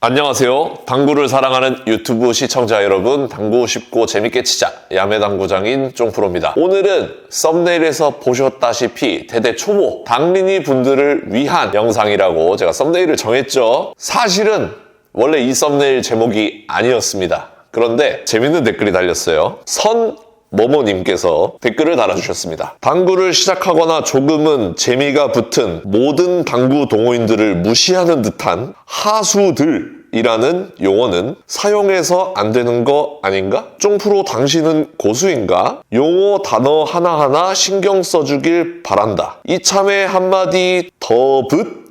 안녕하세요. 당구를 사랑하는 유튜브 시청자 여러분, 당구 쉽고 재밌게 치자 야매당구장인 쫑프로입니다. 오늘은 썸네일에서 보셨다시피 대대 초보 당린이 분들을 위한 영상이라고 제가 썸네일을 정했죠. 사실은 원래 이 썸네일 제목이 아니었습니다. 그런데 재밌는 댓글이 달렸어요. 뭐뭐님께서 댓글을 달아주셨습니다. 당구를 시작하거나 조금은 재미가 붙은 모든 당구 동호인들을 무시하는 듯한 하수들이라는 용어는 사용해서 안 되는 거 아닌가? 쫑프로 당신은 고수인가? 용어 단어 하나하나 신경 써주길 바란다. 이참에 한마디 더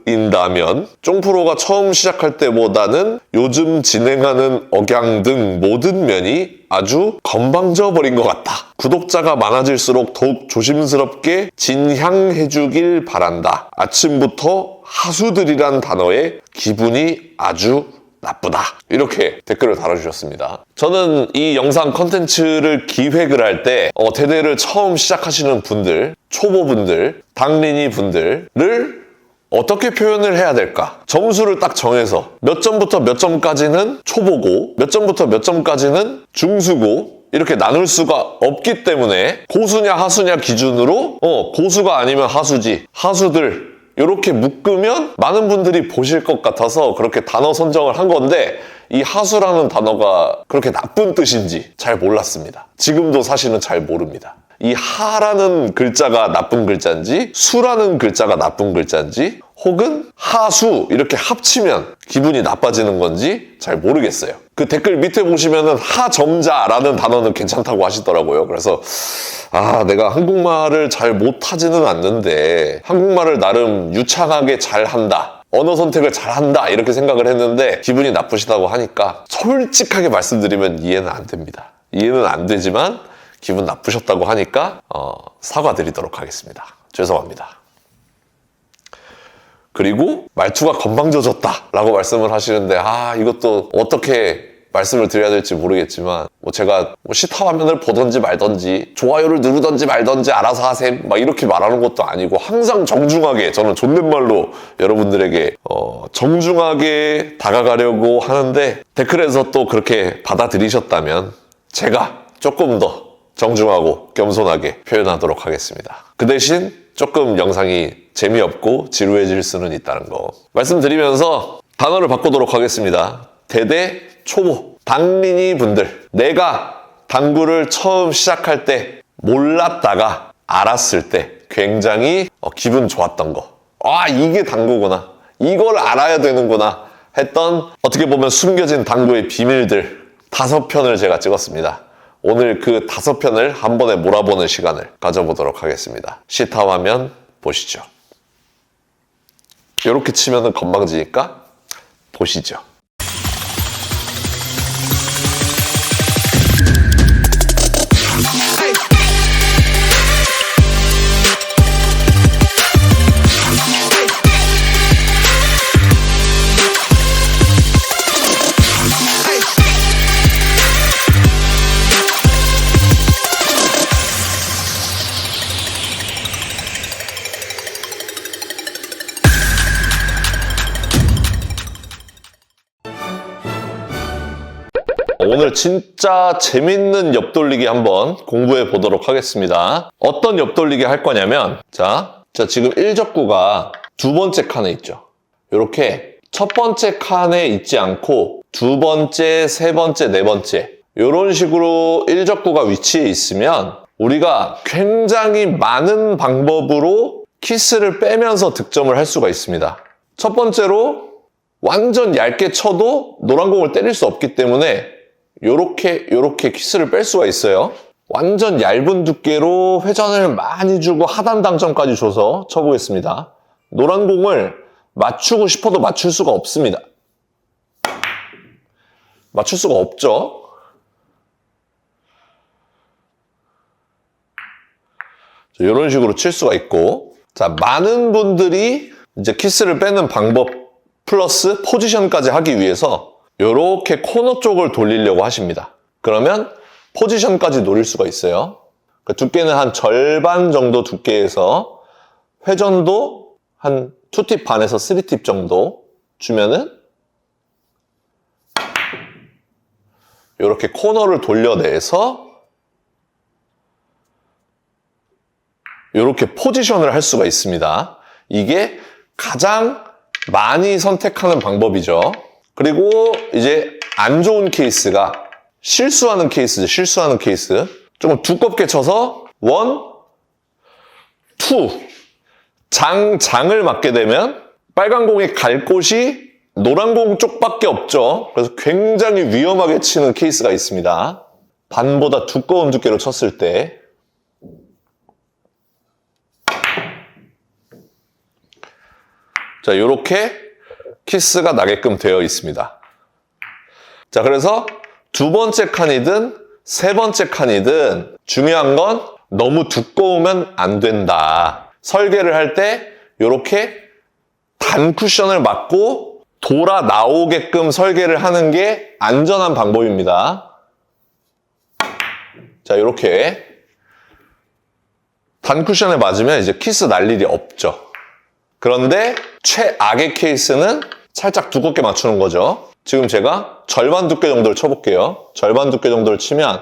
인다면 쫑프로가 처음 시작할 때보다는 요즘 진행하는 억양 등 모든 면이 아주 건방져 버린 것 같다. 구독자가 많아질수록 더욱 조심스럽게 진향해주길 바란다. 아침부터 하수들이란 단어에 기분이 아주 나쁘다. 이렇게 댓글을 달아주셨습니다. 저는 이 영상 컨텐츠를 기획을 할 때 대대를 처음 시작하시는 분들, 초보분들, 당린이 분들을 어떻게 표현을 해야 될까? 점수를 딱 정해서 몇 점부터 몇 점까지는 초보고 몇 점부터 몇 점까지는 중수고 이렇게 나눌 수가 없기 때문에 고수냐 하수냐 기준으로 고수가 아니면 하수지, 하수들 이렇게 묶으면 많은 분들이 보실 것 같아서 그렇게 단어 선정을 한 건데 이 하수라는 단어가 그렇게 나쁜 뜻인지 잘 몰랐습니다. 지금도 사실은 잘 모릅니다. 이 하라는 글자가 나쁜 글자인지 수라는 글자가 나쁜 글자인지 혹은 하수 이렇게 합치면 기분이 나빠지는 건지 잘 모르겠어요. 그 댓글 밑에 보시면은 하점자라는 단어는 괜찮다고 하시더라고요. 그래서 내가 한국말을 잘 못하지는 않는데 한국말을 나름 유창하게 잘한다, 언어 선택을 잘한다 이렇게 생각을 했는데 기분이 나쁘시다고 하니까 솔직하게 말씀드리면 이해는 안 됩니다. 이해는 안 되지만 기분 나쁘셨다고 하니까 사과드리도록 하겠습니다. 죄송합니다. 그리고 말투가 건방져졌다라고 말씀을 하시는데 이것도 어떻게 말씀을 드려야 될지 모르겠지만 제가 시타 화면을 보던지 말던지 좋아요를 누르던지 말던지 알아서 하셈 막 이렇게 말하는 것도 아니고 항상 정중하게 저는 존댓말로 여러분들에게 정중하게 다가가려고 하는데 댓글에서 또 그렇게 받아들이셨다면 제가 조금 더 정중하고 겸손하게 표현하도록 하겠습니다. 그 대신 조금 영상이 재미없고 지루해질 수는 있다는 거 말씀드리면서 단어를 바꾸도록 하겠습니다. 대대 초보 당린이 분들, 내가 당구를 처음 시작할 때 몰랐다가 알았을 때 굉장히 기분 좋았던 거, 이게 당구구나, 이걸 알아야 되는구나 했던 어떻게 보면 숨겨진 당구의 비밀들 5편을 제가 찍었습니다. 오늘 그 5편을 한 번에 몰아보는 시간을 가져보도록 하겠습니다. 시타 화면 보시죠. 이렇게 치면은 건방지니까 보시죠. 오늘 진짜 재밌는 옆돌리기 한번 공부해 보도록 하겠습니다. 어떤 옆돌리기 할 거냐면 자 지금 1적구가 두 번째 칸에 있죠. 이렇게 첫 번째 칸에 있지 않고 두 번째, 세 번째, 네 번째 이런 식으로 1적구가 위치해 있으면 우리가 굉장히 많은 방법으로 키스를 빼면서 득점을 할 수가 있습니다. 첫 번째로 완전 얇게 쳐도 노란 공을 때릴 수 없기 때문에 요렇게 키스를 뺄 수가 있어요. 완전 얇은 두께로 회전을 많이 주고 하단 당점까지 줘서 쳐보겠습니다. 노란 공을 맞추고 싶어도 맞출 수가 없습니다. 맞출 수가 없죠. 이런 식으로 칠 수가 있고, 많은 분들이 이제 키스를 빼는 방법 플러스 포지션까지 하기 위해서 이렇게 코너 쪽을 돌리려고 하십니다. 그러면 포지션까지 노릴 수가 있어요. 두께는 한 절반 정도 두께에서 회전도 한 2팁 반에서 3팁 정도 주면은 이렇게 코너를 돌려내서 이렇게 포지션을 할 수가 있습니다. 이게 가장 많이 선택하는 방법이죠. 그리고 이제 안 좋은 케이스가 실수하는 케이스죠. 실수하는 케이스. 조금 두껍게 쳐서 1, 2 장을 맞게 되면 빨간 공이 갈 곳이 노란 공 쪽밖에 없죠. 그래서 굉장히 위험하게 치는 케이스가 있습니다. 반보다 두꺼운 두께로 쳤을 때. 자, 이렇게 키스가 나게끔 되어 있습니다. 자, 그래서 두 번째 칸이든 세 번째 칸이든 중요한 건 너무 두꺼우면 안 된다. 설계를 할 때 이렇게 단 쿠션을 맞고 돌아 나오게끔 설계를 하는 게 안전한 방법입니다. 자, 이렇게 단 쿠션에 맞으면 이제 키스 날 일이 없죠. 그런데 최악의 케이스는 살짝 두껍게 맞추는 거죠. 지금 제가 절반 두께 정도를 쳐볼게요. 절반 두께 정도를 치면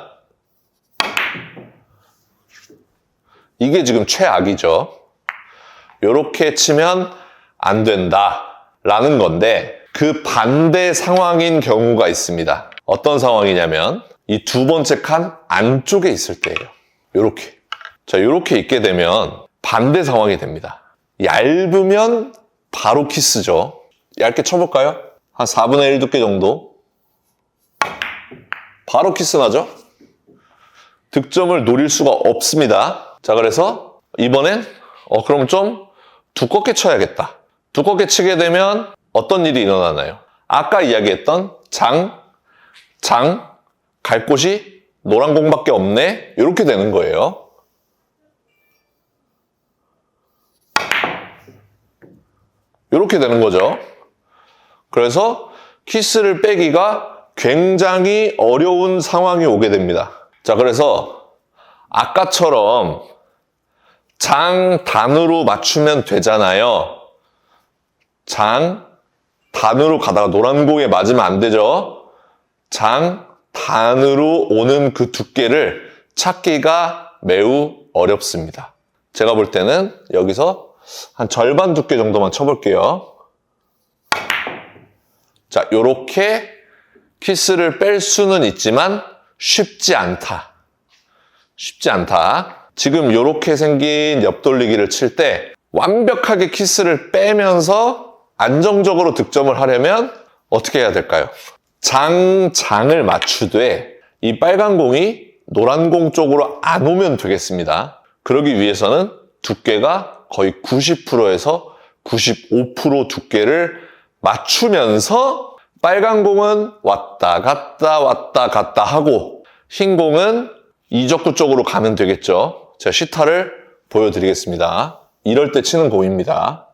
이게 지금 최악이죠. 이렇게 치면 안 된다라는 건데 그 반대 상황인 경우가 있습니다. 어떤 상황이냐면 이 두 번째 칸 안쪽에 있을 때예요. 이렇게. 자, 이렇게 있게 되면 반대 상황이 됩니다. 얇으면 바로 키스죠. 얇게 쳐볼까요? 한 4분의 1 두께 정도. 바로 키스 나죠? 득점을 노릴 수가 없습니다. 자, 그래서 이번엔 그럼 좀 두껍게 쳐야겠다. 두껍게 치게 되면 어떤 일이 일어나나요? 아까 이야기했던 갈 곳이 노란 공밖에 없네? 이렇게 되는 거예요. 이렇게 되는 거죠. 그래서 키스를 빼기가 굉장히 어려운 상황이 오게 됩니다. 자, 그래서 아까처럼 단으로 맞추면 되잖아요. 단으로 가다가 노란 공에 맞으면 안 되죠. 단으로 오는 그 두께를 찾기가 매우 어렵습니다. 제가 볼 때는 여기서 한 절반 두께 정도만 쳐볼게요. 자, 요렇게 키스를 뺄 수는 있지만 쉽지 않다. 지금 요렇게 생긴 옆돌리기를 칠 때 완벽하게 키스를 빼면서 안정적으로 득점을 하려면 어떻게 해야 될까요? 장을 맞추되 이 빨간 공이 노란 공 쪽으로 안 오면 되겠습니다. 그러기 위해서는 두께가 거의 90%에서 95% 두께를 맞추면서 빨간 공은 왔다 갔다 하고 흰 공은 이적구 쪽으로 가면 되겠죠. 제가 시타를 보여드리겠습니다. 이럴 때 치는 공입니다.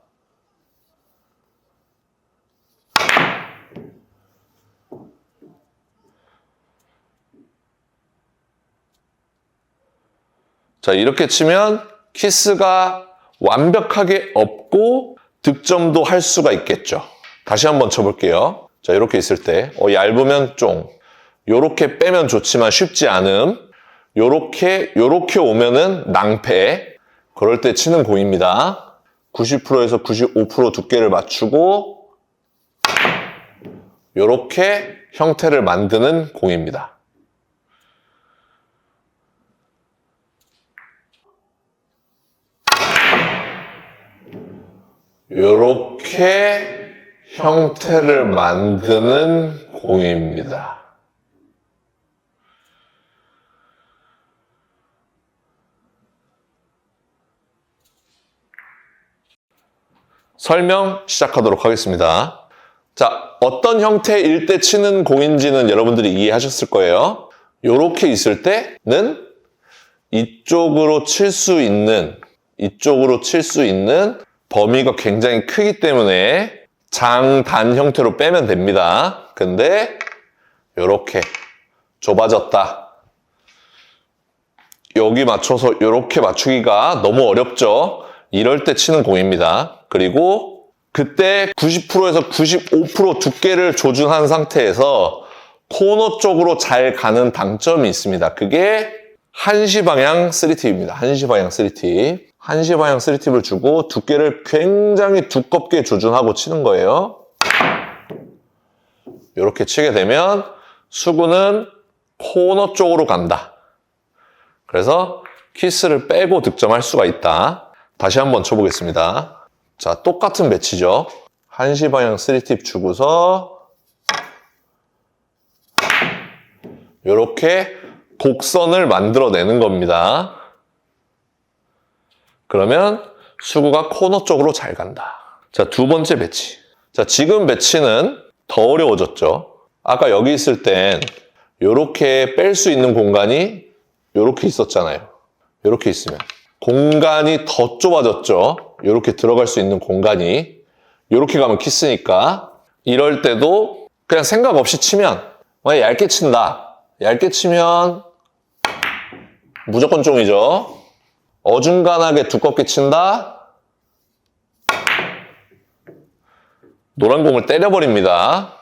자, 이렇게 치면 키스가 완벽하게 없고 득점도 할 수가 있겠죠. 다시 한번 쳐볼게요. 자, 이렇게 있을 때 얇으면 쫑, 요렇게 빼면 좋지만 쉽지 않음, 요렇게 오면은 낭패. 그럴 때 치는 공입니다. 90%에서 95% 두께를 맞추고 요렇게 형태를 만드는 공입니다. 요렇게 형태를 만드는 공입니다. 설명 시작하도록 하겠습니다. 자, 어떤 형태일 때 치는 공인지는 여러분들이 이해하셨을 거예요. 요렇게 있을 때는 이쪽으로 칠 수 있는 범위가 굉장히 크기 때문에 단 형태로 빼면 됩니다. 근데 요렇게 좁아졌다. 여기 맞춰서 요렇게 맞추기가 너무 어렵죠. 이럴 때 치는 공입니다. 그리고 그때 90%에서 95% 두께를 조준한 상태에서 코너 쪽으로 잘 가는 당점이 있습니다. 그게 한시 방향 3팁입니다. 한시 방향 3팁. 한시 방향 3팁을 주고 두께를 굉장히 두껍게 조준하고 치는 거예요. 이렇게 치게 되면 수구는 코너 쪽으로 간다. 그래서 키스를 빼고 득점할 수가 있다. 다시 한번 쳐보겠습니다. 자, 똑같은 배치죠. 한시 방향 3팁 주고서 이렇게 곡선을 만들어내는 겁니다. 그러면 수구가 코너 쪽으로 잘 간다. 자, 두 번째 배치. 자, 지금 배치는 더 어려워졌죠. 아까 여기 있을 땐 이렇게 뺄 수 있는 공간이 이렇게 있었잖아요. 이렇게 있으면 공간이 더 좁아졌죠. 이렇게 들어갈 수 있는 공간이. 이렇게 가면 키스니까. 이럴 때도 그냥 생각 없이 치면 만약 얇게 친다. 얇게 치면 무조건 쫑이죠. 어중간하게 두껍게 친다. 노란 공을 때려버립니다.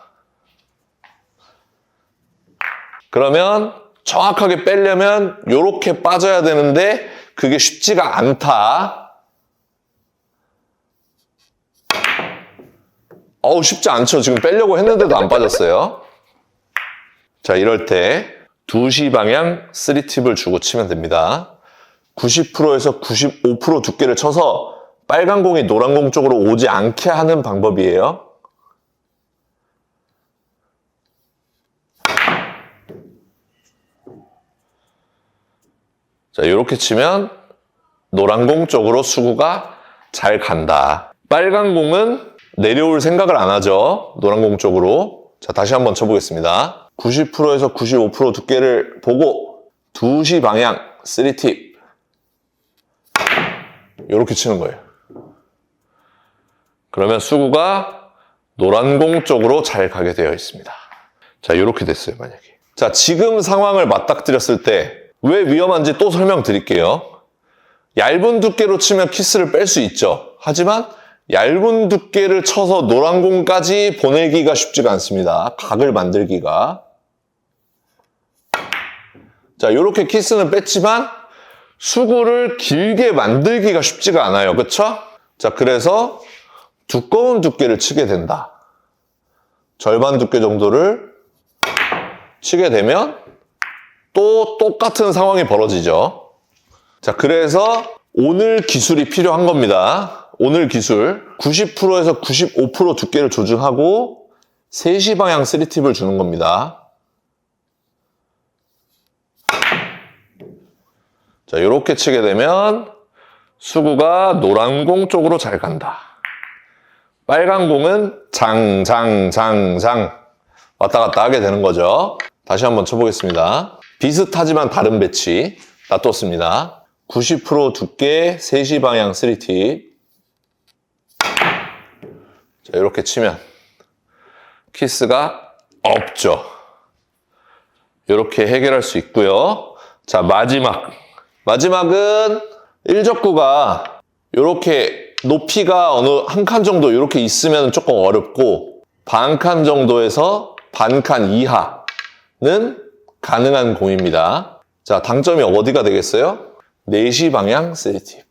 그러면 정확하게 빼려면 이렇게 빠져야 되는데 그게 쉽지가 않다. 쉽지 않죠. 지금 빼려고 했는데도 안 빠졌어요. 자, 이럴 때 2시 방향 3팁을 주고 치면 됩니다. 90%에서 95% 두께를 쳐서 빨간 공이 노란 공 쪽으로 오지 않게 하는 방법이에요. 자, 이렇게 치면 노란 공 쪽으로 수구가 잘 간다. 빨간 공은 내려올 생각을 안 하죠. 노란 공 쪽으로. 자, 다시 한번 쳐보겠습니다. 90%에서 95% 두께를 보고 2시 방향 3팁 이렇게 치는 거예요. 그러면 수구가 노란 공 쪽으로 잘 가게 되어 있습니다. 자, 이렇게 됐어요, 만약에. 자, 지금 상황을 맞닥뜨렸을 때 왜 위험한지 또 설명드릴게요. 얇은 두께로 치면 키스를 뺄 수 있죠. 하지만 얇은 두께를 쳐서 노란 공까지 보내기가 쉽지가 않습니다. 각을 만들기가. 자, 이렇게 키스는 뺐지만 수구를 길게 만들기가 쉽지가 않아요. 그쵸? 자, 그래서 두꺼운 두께를 치게 된다. 절반 두께 정도를 치게 되면 또 똑같은 상황이 벌어지죠. 자, 그래서 오늘 기술이 필요한 겁니다. 오늘 기술. 90%에서 95% 두께를 조준하고 3시 방향 3팁을 주는 겁니다. 자, 이렇게 치게 되면 수구가 노란 공 쪽으로 잘 간다. 빨간 공은 장 왔다 갔다 하게 되는 거죠. 다시 한번 쳐보겠습니다. 비슷하지만 다른 배치 놔뒀습니다. 90% 두께 3시 방향 3팁. 자, 이렇게 치면 키스가 없죠. 이렇게 해결할 수 있고요. 자, 마지막은 1적구가 이렇게 높이가 어느 한 칸 정도 이렇게 있으면 조금 어렵고 반 칸 정도에서 반 칸 이하는 가능한 공입니다. 자, 당점이 어디가 되겠어요? 4시 방향 3팁.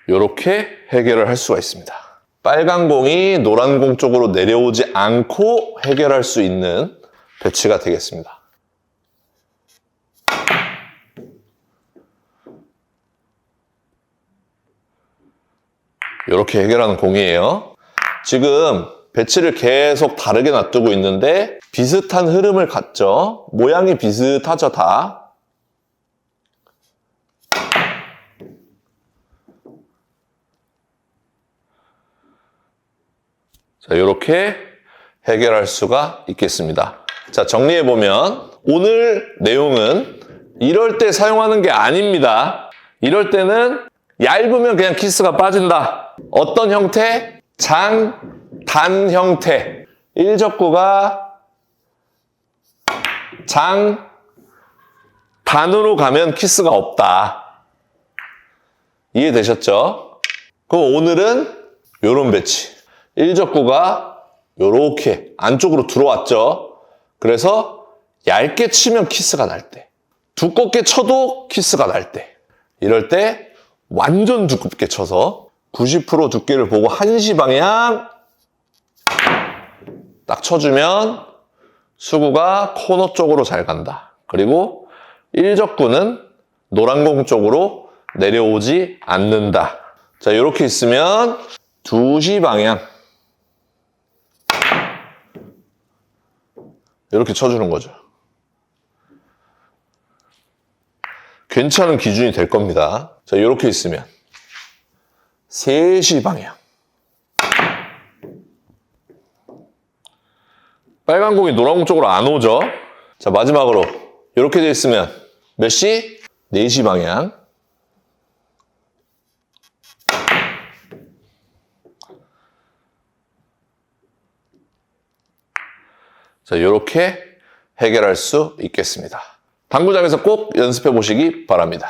이렇게 해결을 할 수가 있습니다. 빨간 공이 노란 공 쪽으로 내려오지 않고 해결할 수 있는 배치가 되겠습니다. 이렇게 해결하는 공이에요. 지금 배치를 계속 다르게 놔두고 있는데 비슷한 흐름을 갖죠. 모양이 비슷하죠, 다. 자, 이렇게 해결할 수가 있겠습니다. 자, 정리해보면 오늘 내용은 이럴 때 사용하는 게 아닙니다. 이럴 때는 얇으면 그냥 키스가 빠진다. 어떤 형태? 단 형태. 1적구가 단으로 가면 키스가 없다. 이해되셨죠? 그럼 오늘은 요런 배치. 1적구가 요렇게 안쪽으로 들어왔죠? 그래서 얇게 치면 키스가 날 때, 두껍게 쳐도 키스가 날 때, 이럴 때 완전 두껍게 쳐서 90% 두께를 보고 1시 방향 딱 쳐주면 수구가 코너 쪽으로 잘 간다. 그리고 1적구는 노란 공 쪽으로 내려오지 않는다. 자, 이렇게 있으면 2시 방향 이렇게 쳐주는 거죠. 괜찮은 기준이 될 겁니다. 자, 이렇게 있으면 3시 방향. 빨간 공이 노란 공 쪽으로 안 오죠? 자, 마지막으로 이렇게 돼 있으면 몇 시? 4시 방향. 자, 이렇게 해결할 수 있겠습니다. 당구장에서 꼭 연습해 보시기 바랍니다.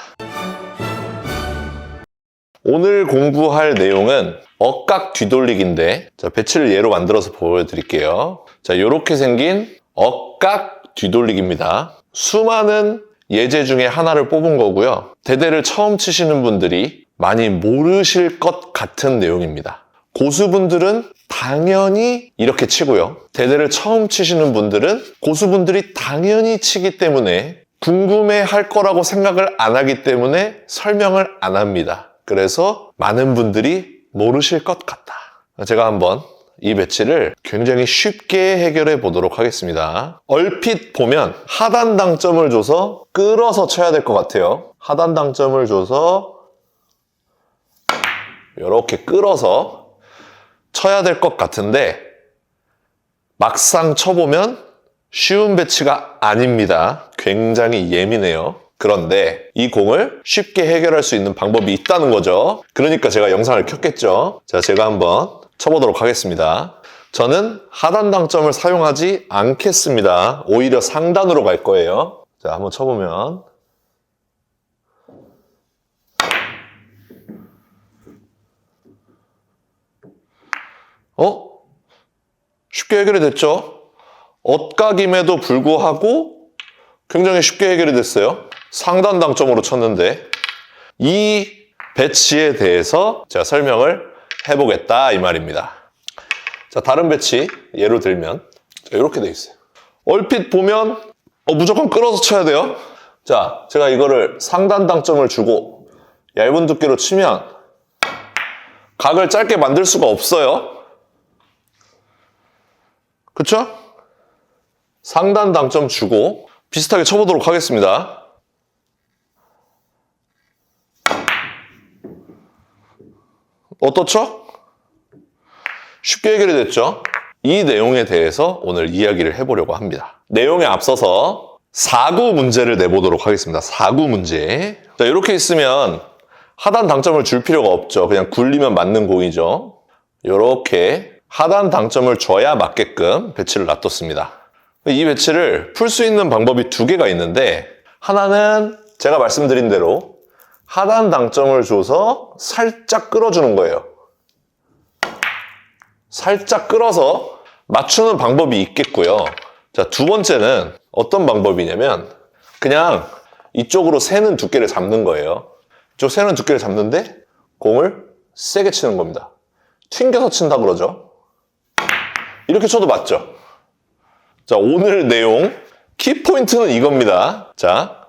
오늘 공부할 내용은 억각 뒤돌리기인데, 자, 배치를 예로 만들어서 보여드릴게요. 자, 이렇게 생긴 억각 뒤돌리기입니다. 수많은 예제 중에 하나를 뽑은 거고요. 대대를 처음 치시는 분들이 많이 모르실 것 같은 내용입니다. 고수분들은 당연히 이렇게 치고요. 대대를 처음 치시는 분들은 고수분들이 당연히 치기 때문에 궁금해할 거라고 생각을 안 하기 때문에 설명을 안 합니다. 그래서 많은 분들이 모르실 것 같다. 제가 한번 이 배치를 굉장히 쉽게 해결해 보도록 하겠습니다. 얼핏 보면 하단 당점을 줘서 끌어서 쳐야 될 것 같아요. 하단 당점을 줘서 이렇게 끌어서 쳐야 될 것 같은데 막상 쳐보면 쉬운 배치가 아닙니다. 굉장히 예민해요. 그런데 이 공을 쉽게 해결할 수 있는 방법이 있다는 거죠. 그러니까 제가 영상을 켰겠죠. 자, 제가 한번 쳐보도록 하겠습니다. 저는 하단 당점을 사용하지 않겠습니다. 오히려 상단으로 갈 거예요. 자, 한번 쳐보면 쉽게 해결이 됐죠? 엇각임에도 불구하고 굉장히 쉽게 해결이 됐어요. 상단 당점으로 쳤는데 이 배치에 대해서 제가 설명을 해보겠다 이 말입니다. 자, 다른 배치 예로 들면 자, 이렇게 돼 있어요. 얼핏 보면 무조건 끌어서 쳐야 돼요. 자, 제가 이거를 상단 당점을 주고 얇은 두께로 치면 각을 짧게 만들 수가 없어요. 그쵸? 상단 당점 주고 비슷하게 쳐보도록 하겠습니다. 어떻죠? 쉽게 해결이 됐죠? 이 내용에 대해서 오늘 이야기를 해보려고 합니다. 내용에 앞서서 4구 문제를 내보도록 하겠습니다. 4구 문제. 자, 이렇게 있으면 하단 당점을 줄 필요가 없죠. 그냥 굴리면 맞는 공이죠. 이렇게 하단 당점을 줘야 맞게끔 배치를 놔뒀습니다. 이 배치를 풀 수 있는 방법이 2개가 있는데 하나는 제가 말씀드린 대로 하단 당점을 줘서 살짝 끌어주는 거예요. 살짝 끌어서 맞추는 방법이 있겠고요. 자, 2번째는 어떤 방법이냐면 그냥 이쪽으로 새는 두께를 잡는 거예요. 이쪽 새는 두께를 잡는데 공을 세게 치는 겁니다. 튕겨서 친다 그러죠. 이렇게 쳐도 맞죠? 자, 오늘 내용 키포인트는 이겁니다. 자,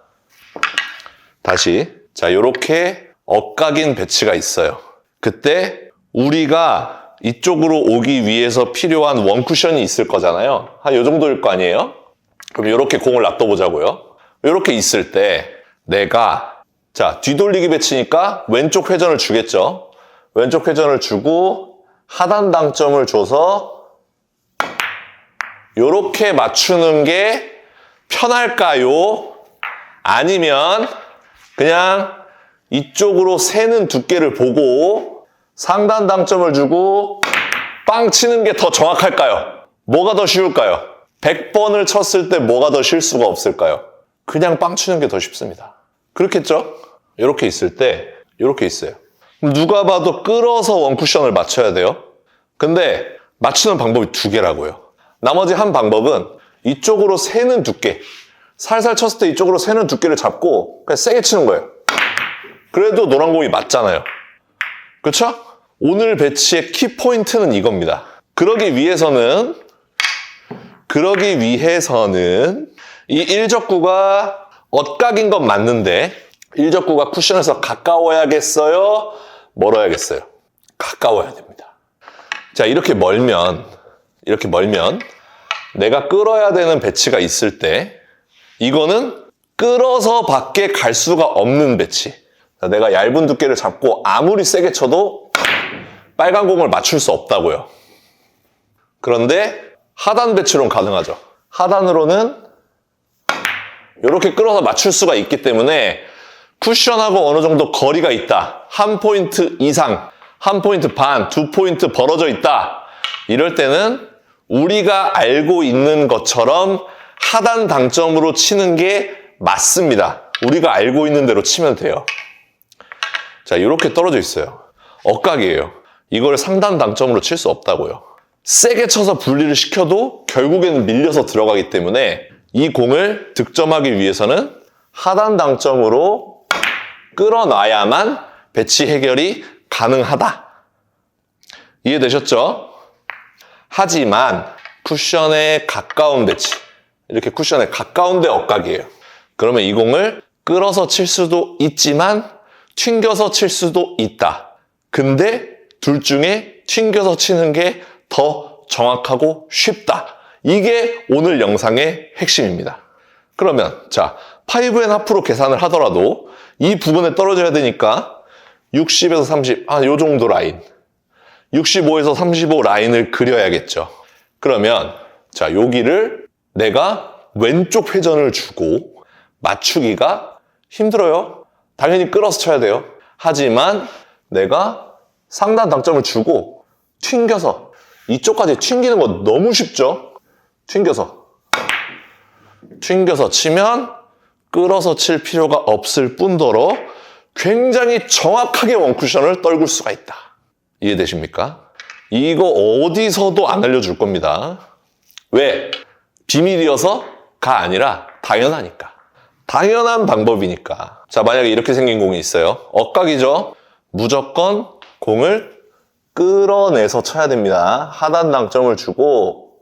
다시. 자, 요렇게 엇각인 배치가 있어요. 그때 우리가 이쪽으로 오기 위해서 필요한 원쿠션이 있을 거잖아요. 한 요 정도일 거 아니에요? 그럼 요렇게 공을 놔둬보자고요. 요렇게 있을 때 내가 자, 뒤돌리기 배치니까 왼쪽 회전을 주겠죠. 왼쪽 회전을 주고 하단 당점을 줘서 요렇게 맞추는 게 편할까요? 아니면 그냥 이쪽으로 새는 두께를 보고 상단 당점을 주고 빵 치는 게 더 정확할까요? 뭐가 더 쉬울까요? 100번을 쳤을 때 뭐가 더 쉴 수가 없을까요? 그냥 빵 치는 게 더 쉽습니다. 그렇겠죠? 이렇게 있을 때 이렇게 있어요. 누가 봐도 끌어서 원쿠션을 맞춰야 돼요. 근데 맞추는 방법이 두 개라고요. 나머지 한 방법은 이쪽으로 새는 두께, 살살 쳤을 때 이쪽으로 새는 두께를 잡고 그냥 세게 치는 거예요. 그래도 노란 공이 맞잖아요. 그렇죠? 오늘 배치의 키포인트는 이겁니다. 그러기 위해서는 이 일적구가 엇각인 건 맞는데 일적구가 쿠션에서 가까워야겠어요? 멀어야겠어요? 가까워야 됩니다. 자, 이렇게 멀면 내가 끌어야 되는 배치가 있을 때 이거는 끌어서 밖에 갈 수가 없는 배치. 내가 얇은 두께를 잡고 아무리 세게 쳐도 빨간 공을 맞출 수 없다고요. 그런데 하단 배치로는 가능하죠. 하단으로는 이렇게 끌어서 맞출 수가 있기 때문에 쿠션하고 어느 정도 거리가 있다. 한 포인트 이상, 한 포인트 반, 두 포인트 벌어져 있다. 이럴 때는 우리가 알고 있는 것처럼 하단 당점으로 치는 게 맞습니다. 우리가 알고 있는 대로 치면 돼요. 자, 이렇게 떨어져 있어요. 엇각이에요. 이걸 상단 당점으로 칠 수 없다고요. 세게 쳐서 분리를 시켜도 결국에는 밀려서 들어가기 때문에 이 공을 득점하기 위해서는 하단 당점으로 끌어놔야만 배치 해결이 가능하다. 이해되셨죠? 하지만 쿠션에 가까운 배치, 이렇게 쿠션에 가까운데 엇각이에요. 그러면 이 공을 끌어서 칠 수도 있지만 튕겨서 칠 수도 있다. 근데 둘 중에 튕겨서 치는 게 더 정확하고 쉽다. 이게 오늘 영상의 핵심입니다. 그러면 자, 5&1/2로 계산을 하더라도 이 부분에 떨어져야 되니까 60에서 30, 요 정도 라인, 65에서 35 라인을 그려야겠죠. 그러면 자, 여기를 내가 왼쪽 회전을 주고 맞추기가 힘들어요. 당연히 끌어서 쳐야 돼요. 하지만 내가 상단 당점을 주고 튕겨서 이쪽까지 튕기는 거 너무 쉽죠? 튕겨서 치면 끌어서 칠 필요가 없을 뿐더러 굉장히 정확하게 원쿠션을 떨굴 수가 있다. 이해되십니까? 이거 어디서도 안 알려줄 겁니다. 왜? 비밀이어서가 아니라 당연하니까. 당연한 방법이니까. 자, 만약에 이렇게 생긴 공이 있어요. 엇각이죠? 무조건 공을 끌어내서 쳐야 됩니다. 하단 당점을 주고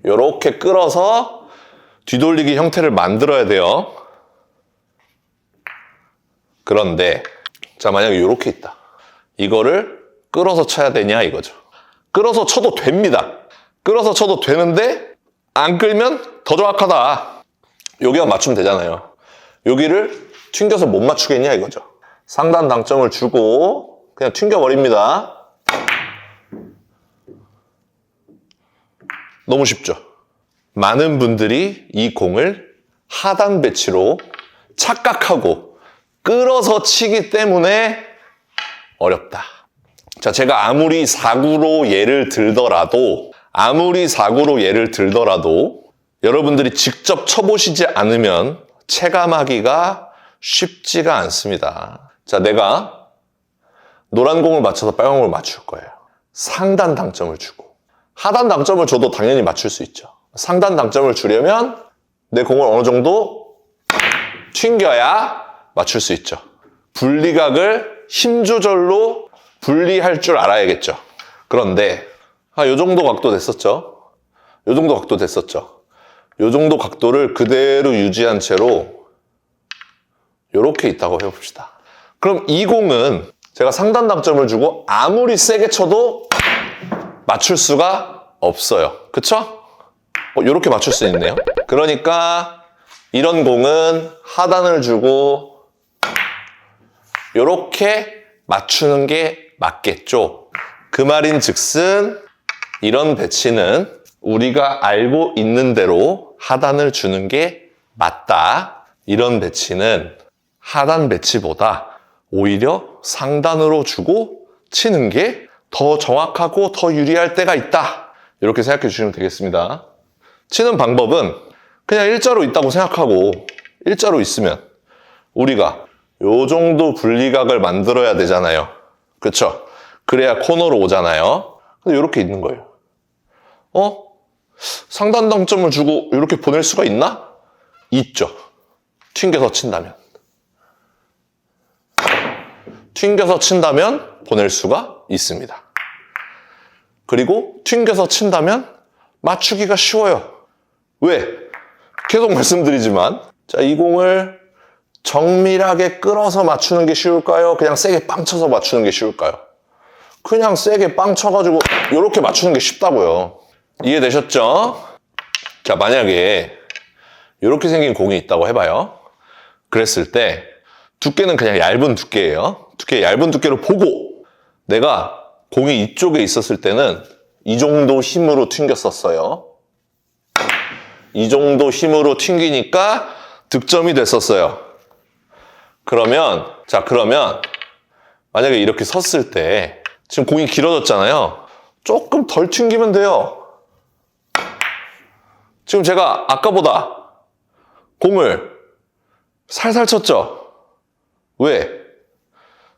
이렇게 끌어서 뒤돌리기 형태를 만들어야 돼요. 그런데 자, 만약에 이렇게 있다. 이거를 끌어서 쳐야 되냐 이거죠. 끌어서 쳐도 됩니다. 끌어서 쳐도 되는데 안 끌면 더 정확하다. 여기만 맞추면 되잖아요. 여기를 튕겨서 못 맞추겠냐 이거죠. 상단 당점을 주고 그냥 튕겨버립니다. 너무 쉽죠? 많은 분들이 이 공을 하단 배치로 착각하고 끌어서 치기 때문에 어렵다. 자, 제가 아무리 사구로 예를 들더라도 여러분들이 직접 쳐보시지 않으면 체감하기가 쉽지가 않습니다. 자, 내가 노란 공을 맞춰서 빨간 공을 맞출 거예요. 상단 당점을 주고. 하단 당점을 줘도 당연히 맞출 수 있죠. 상단 당점을 주려면 내 공을 어느 정도 튕겨야 맞출 수 있죠. 분리각을 힘 조절로 분리할 줄 알아야겠죠. 그런데 요 정도 각도 됐었죠. 요 정도 각도를 그대로 유지한 채로 이렇게 있다고 해봅시다. 그럼 이 공은 제가 상단 당점을 주고 아무리 세게 쳐도 맞출 수가 없어요. 그쵸? 이렇게 맞출 수 있네요. 그러니까 이런 공은 하단을 주고 이렇게 맞추는 게 맞겠죠. 그 말인 즉슨 이런 배치는 우리가 알고 있는 대로 하단을 주는 게 맞다. 이런 배치는 하단 배치보다 오히려 상단으로 주고 치는 게 더 정확하고 더 유리할 때가 있다. 이렇게 생각해 주시면 되겠습니다. 치는 방법은 그냥 일자로 있다고 생각하고 일자로 있으면 우리가 요 정도 분리각을 만들어야 되잖아요. 그쵸? 그래야 코너로 오잖아요. 근데 이렇게 있는 거예요. 상단 당점을 주고 이렇게 보낼 수가 있나? 있죠. 튕겨서 친다면. 튕겨서 친다면 보낼 수가 있습니다. 그리고 튕겨서 친다면 맞추기가 쉬워요. 왜? 계속 말씀드리지만 자, 이 공을 정밀하게 끌어서 맞추는 게 쉬울까요? 그냥 세게 빵 쳐서 맞추는 게 쉬울까요? 그냥 세게 빵 쳐가지고 이렇게 맞추는 게 쉽다고요. 이해되셨죠? 자, 만약에 이렇게 생긴 공이 있다고 해봐요. 그랬을 때 두께는 그냥 얇은 두께예요. 얇은 두께를 보고 내가 공이 이쪽에 있었을 때는 이 정도 힘으로 튕겼었어요. 이 정도 힘으로 튕기니까 득점이 됐었어요. 그러면 만약에 이렇게 섰을 때 지금 공이 길어졌잖아요. 조금 덜 튕기면 돼요. 지금 제가 아까보다 공을 살살 쳤죠? 왜?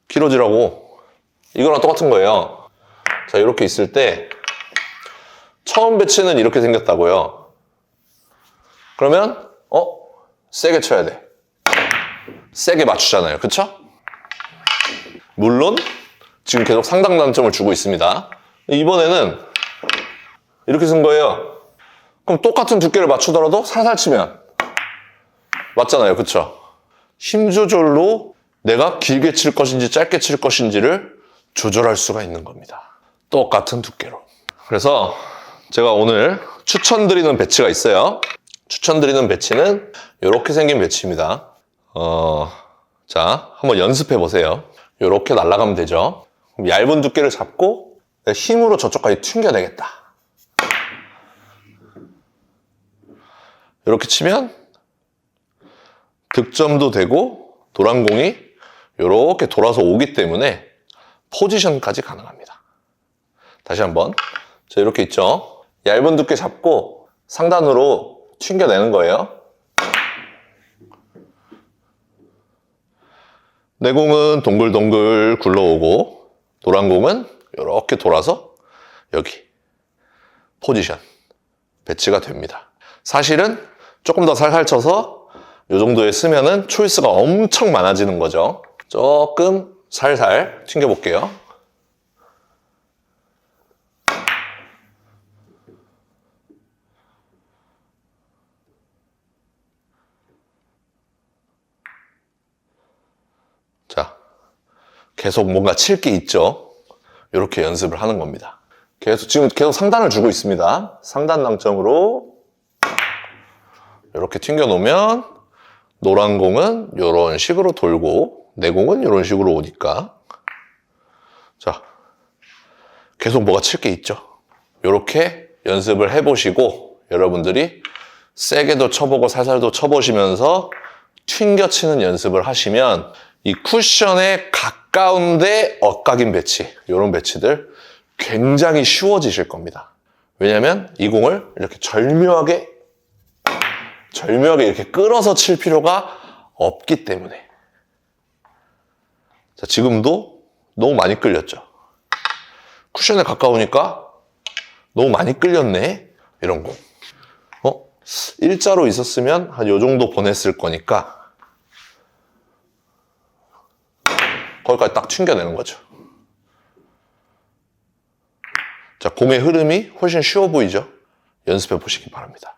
길어지라고. 이거랑 똑같은 거예요. 자, 이렇게 있을 때 처음 배치는 이렇게 생겼다고요. 그러면 세게 쳐야 돼. 세게 맞추잖아요. 그쵸? 물론 지금 계속 상당 단점을 주고 있습니다. 이번에는 이렇게 쓴 거예요. 그럼 똑같은 두께를 맞추더라도 살살 치면 맞잖아요. 그쵸? 힘 조절로 내가 길게 칠 것인지 짧게 칠 것인지를 조절할 수가 있는 겁니다. 똑같은 두께로. 그래서 제가 오늘 추천드리는 배치가 있어요. 추천드리는 배치는 이렇게 생긴 배치입니다. 자, 한번 연습해 보세요. 이렇게 날아가면 되죠. 그럼 얇은 두께를 잡고 힘으로 저쪽까지 튕겨내겠다. 이렇게 치면 득점도 되고 노란 공이 이렇게 돌아서 오기 때문에 포지션까지 가능합니다. 다시 한번. 자, 이렇게 있죠. 얇은 두께 잡고 상단으로 튕겨내는 거예요. 내 공은 동글동글 굴러오고 노란 공은 이렇게 돌아서 여기 포지션 배치가 됩니다. 사실은 조금 더 살살 쳐서 이 정도에 쓰면은 초이스가 엄청 많아지는 거죠. 조금 살살 튕겨 볼게요. 자, 계속 뭔가 칠 게 있죠. 이렇게 연습을 하는 겁니다. 지금 계속 상단을 주고 있습니다. 상단 당점으로 이렇게 튕겨 놓으면 노란 공은 이런 식으로 돌고 내 공은 이런 식으로 오니까 자, 계속 뭐가 칠 게 있죠. 이렇게 연습을 해보시고 여러분들이 세게도 쳐보고 살살도 쳐보시면서 튕겨치는 연습을 하시면 이 쿠션에 가까운데 엇각인 배치, 이런 배치들 굉장히 쉬워지실 겁니다. 왜냐면 이 공을 이렇게 절묘하게 이렇게 끌어서 칠 필요가 없기 때문에. 자, 지금도 너무 많이 끌렸죠. 쿠션에 가까우니까 너무 많이 끌렸네. 이런 공. 일자로 있었으면 한 요 정도 보냈을 거니까 거기까지 딱 튕겨내는 거죠. 자, 공의 흐름이 훨씬 쉬워 보이죠? 연습해 보시기 바랍니다.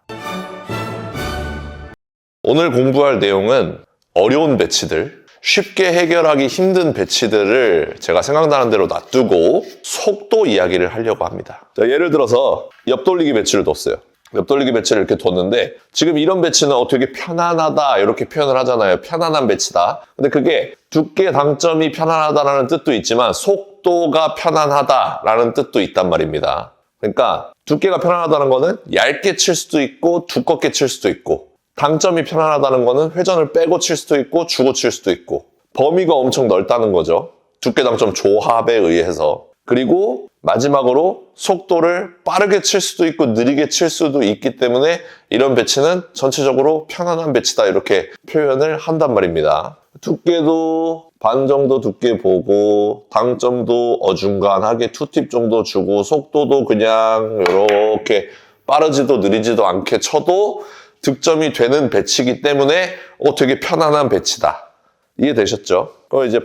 오늘 공부할 내용은 어려운 배치들, 쉽게 해결하기 힘든 배치들을 제가 생각나는 대로 놔두고 속도 이야기를 하려고 합니다. 자, 예를 들어서 옆돌리기 배치를 뒀어요. 옆돌리기 배치를 이렇게 뒀는데 지금 이런 배치는 되게 편안하다 이렇게 표현을 하잖아요. 편안한 배치다. 근데 그게 두께 당점이 편안하다라는 뜻도 있지만 속도가 편안하다라는 뜻도 있단 말입니다. 그러니까 두께가 편안하다는 거는 얇게 칠 수도 있고 두껍게 칠 수도 있고 당점이 편안하다는 거는 회전을 빼고 칠 수도 있고 주고 칠 수도 있고 범위가 엄청 넓다는 거죠. 두께 당점 조합에 의해서. 그리고 마지막으로 속도를 빠르게 칠 수도 있고 느리게 칠 수도 있기 때문에 이런 배치는 전체적으로 편안한 배치다 이렇게 표현을 한단 말입니다. 두께도 반 정도 두께 보고 당점도 어중간하게 2팁 정도 주고 속도도 그냥 이렇게 빠르지도 느리지도 않게 쳐도 득점이 되는 배치이기 때문에 되게 편안한 배치다. 이해되셨죠? 그럼 이제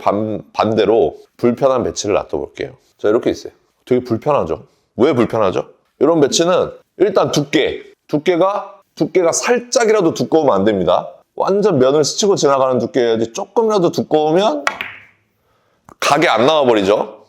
반대로 불편한 배치를 놔둬볼게요. 자, 이렇게 있어요. 되게 불편하죠? 왜 불편하죠? 이런 배치는 일단 두께가 살짝이라도 두꺼우면 안 됩니다. 완전 면을 스치고 지나가는 두께여야지. 조금이라도 두꺼우면 각이 안 나와버리죠.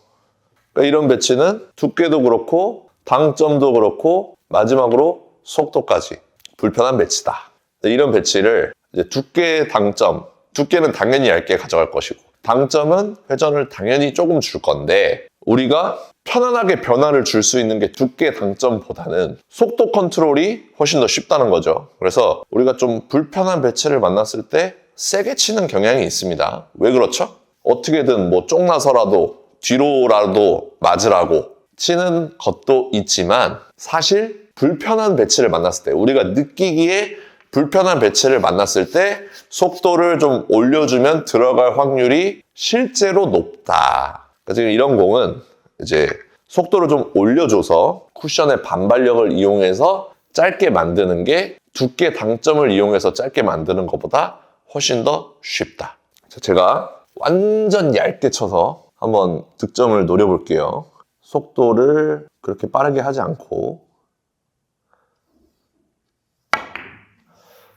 그러니까 이런 배치는 두께도 그렇고 당점도 그렇고 마지막으로 속도까지 불편한 배치다. 이런 배치를 이제 두께, 당점, 두께는 당연히 얇게 가져갈 것이고 당점은 회전을 당연히 조금 줄 건데 우리가 편안하게 변화를 줄 수 있는 게 두께 당점보다는 속도 컨트롤이 훨씬 더 쉽다는 거죠. 그래서 우리가 좀 불편한 배치를 만났을 때 세게 치는 경향이 있습니다. 왜 그렇죠? 어떻게든 뭐 쪽나서라도 뒤로라도 맞으라고 치는 것도 있지만 사실 불편한 배치를 만났을 때 우리가 느끼기에 불편한 배치를 만났을 때 속도를 좀 올려주면 들어갈 확률이 실제로 높다. 그러니까 지금 이런 공은 이제 속도를 좀 올려줘서 쿠션의 반발력을 이용해서 짧게 만드는 게 두께 당점을 이용해서 짧게 만드는 것보다 훨씬 더 쉽다. 자, 제가 완전 얇게 쳐서 한번 득점을 노려볼게요. 속도를 그렇게 빠르게 하지 않고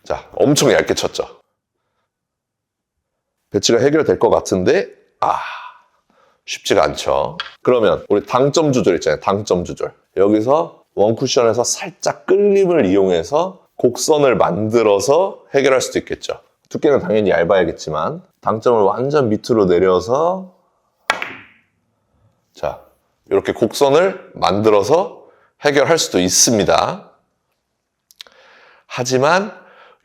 자, 엄청 얇게 쳤죠. 배치가 해결될 것 같은데 쉽지가 않죠. 그러면 우리 당점 조절 있잖아요. 당점 조절. 여기서 원쿠션에서 살짝 끌림을 이용해서 곡선을 만들어서 해결할 수도 있겠죠. 두께는 당연히 얇아야겠지만 당점을 완전 밑으로 내려서 자, 이렇게 곡선을 만들어서 해결할 수도 있습니다. 하지만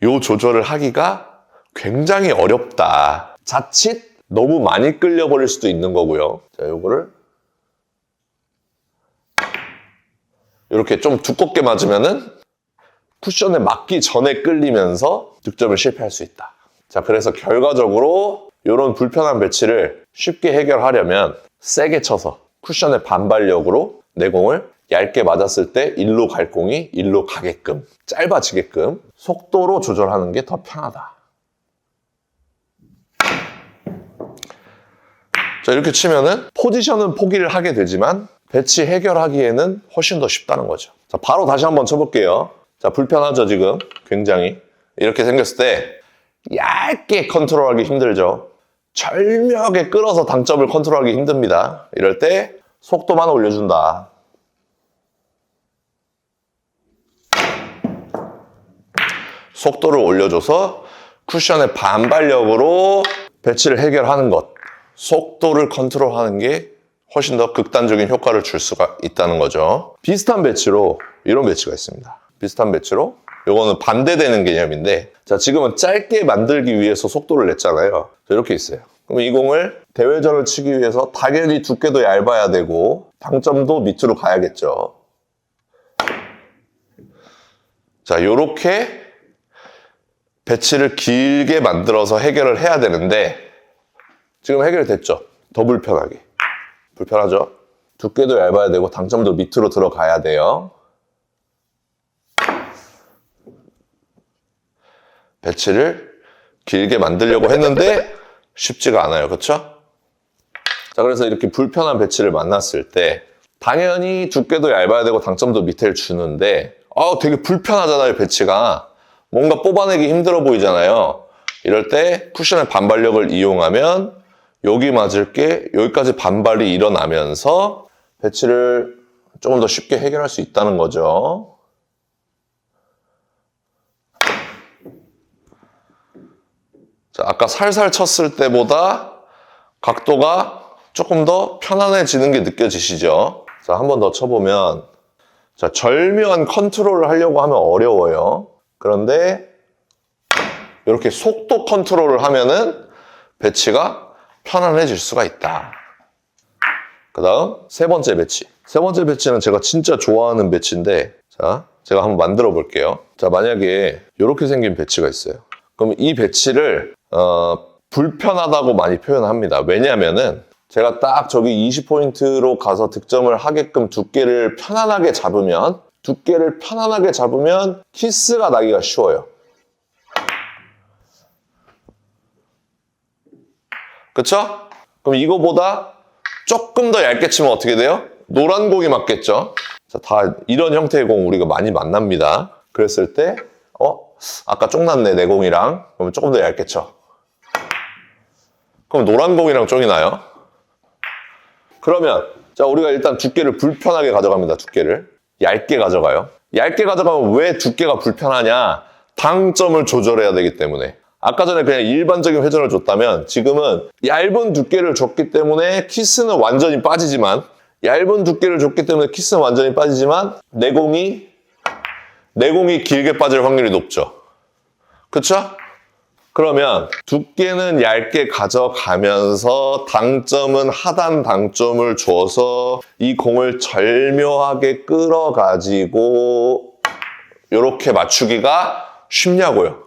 이 조절을 하기가 굉장히 어렵다. 자칫 너무 많이 끌려버릴 수도 있는 거고요. 자, 요거를 이렇게 좀 두껍게 맞으면은 쿠션에 맞기 전에 끌리면서 득점을 실패할 수 있다. 자, 그래서 결과적으로 이런 불편한 배치를 쉽게 해결하려면 세게 쳐서 쿠션의 반발력으로 내 공을 얇게 맞았을 때 일로 갈 공이 일로 가게끔 짧아지게끔 속도로 조절하는 게 더 편하다. 자, 이렇게 치면은 포지션은 포기를 하게 되지만 배치 해결하기에는 훨씬 더 쉽다는 거죠. 자, 바로 다시 한번 쳐볼게요. 자, 불편하죠, 지금? 굉장히. 이렇게 생겼을 때 얇게 컨트롤하기 힘들죠. 절묘하게 끌어서 당점을 컨트롤하기 힘듭니다. 이럴 때 속도만 올려준다. 속도를 올려줘서 쿠션의 반발력으로 배치를 해결하는 것. 속도를 컨트롤하는 게 훨씬 더 극단적인 효과를 줄 수가 있다는 거죠. 비슷한 배치로 이런 배치가 있습니다. 비슷한 배치로 이거는 반대되는 개념인데 자, 지금은 짧게 만들기 위해서 속도를 냈잖아요. 이렇게 있어요. 그럼 이 공을 대회전을 치기 위해서 당연히 두께도 얇아야 되고 당점도 밑으로 가야겠죠. 자, 이렇게 배치를 길게 만들어서 해결을 해야 되는데 지금 해결됐죠? 더 불편하게. 불편하죠? 두께도 얇아야 되고 당점도 밑으로 들어가야 돼요. 배치를 길게 만들려고 했는데 쉽지가 않아요. 그렇죠? 자, 그래서 이렇게 불편한 배치를 만났을 때 당연히 두께도 얇아야 되고 당점도 밑에 주는데 되게 불편하잖아요. 배치가. 뭔가 뽑아내기 힘들어 보이잖아요. 이럴 때 쿠션의 반발력을 이용하면 여기 맞을 게 여기까지 반발이 일어나면서 배치를 조금 더 쉽게 해결할 수 있다는 거죠. 자, 아까 살살 쳤을 때보다 각도가 조금 더 편안해지는 게 느껴지시죠? 자, 한 번 더 쳐보면 자, 절묘한 컨트롤을 하려고 하면 어려워요. 그런데 이렇게 속도 컨트롤을 하면은 배치가 편안해질 수가 있다. 그 다음 세 번째 배치. 세 번째 배치는 제가 진짜 좋아하는 배치인데, 자, 제가 한번 만들어 볼게요. 자, 만약에 이렇게 생긴 배치가 있어요. 그럼 이 배치를 불편하다고 많이 표현합니다. 왜냐면은 제가 딱 저기 20포인트로 가서 득점을 하게끔 두께를 편안하게 잡으면 키스가 나기가 쉬워요. 그쵸? 그럼 이거보다 조금 더 얇게 치면 어떻게 돼요? 노란 공이 맞겠죠? 자, 다 이런 형태의 공 우리가 많이 만납니다. 그랬을 때 아까 쫑났네 내 공이랑. 그러면 조금 더 얇게 쳐. 그럼 노란 공이랑 쫑이 나요. 그러면 자, 우리가 일단 두께를 불편하게 가져갑니다. 두께를 얇게 가져가요. 얇게 가져가면 왜 두께가 불편하냐? 당점을 조절해야 되기 때문에. 아까 전에 그냥 일반적인 회전을 줬다면 지금은 얇은 두께를 줬기 때문에 키스는 완전히 빠지지만 내 공이 길게 빠질 확률이 높죠. 그쵸? 그러면 두께는 얇게 가져가면서 당점은 하단 당점을 줘서 이 공을 절묘하게 끌어가지고 이렇게 맞추기가 쉽냐고요.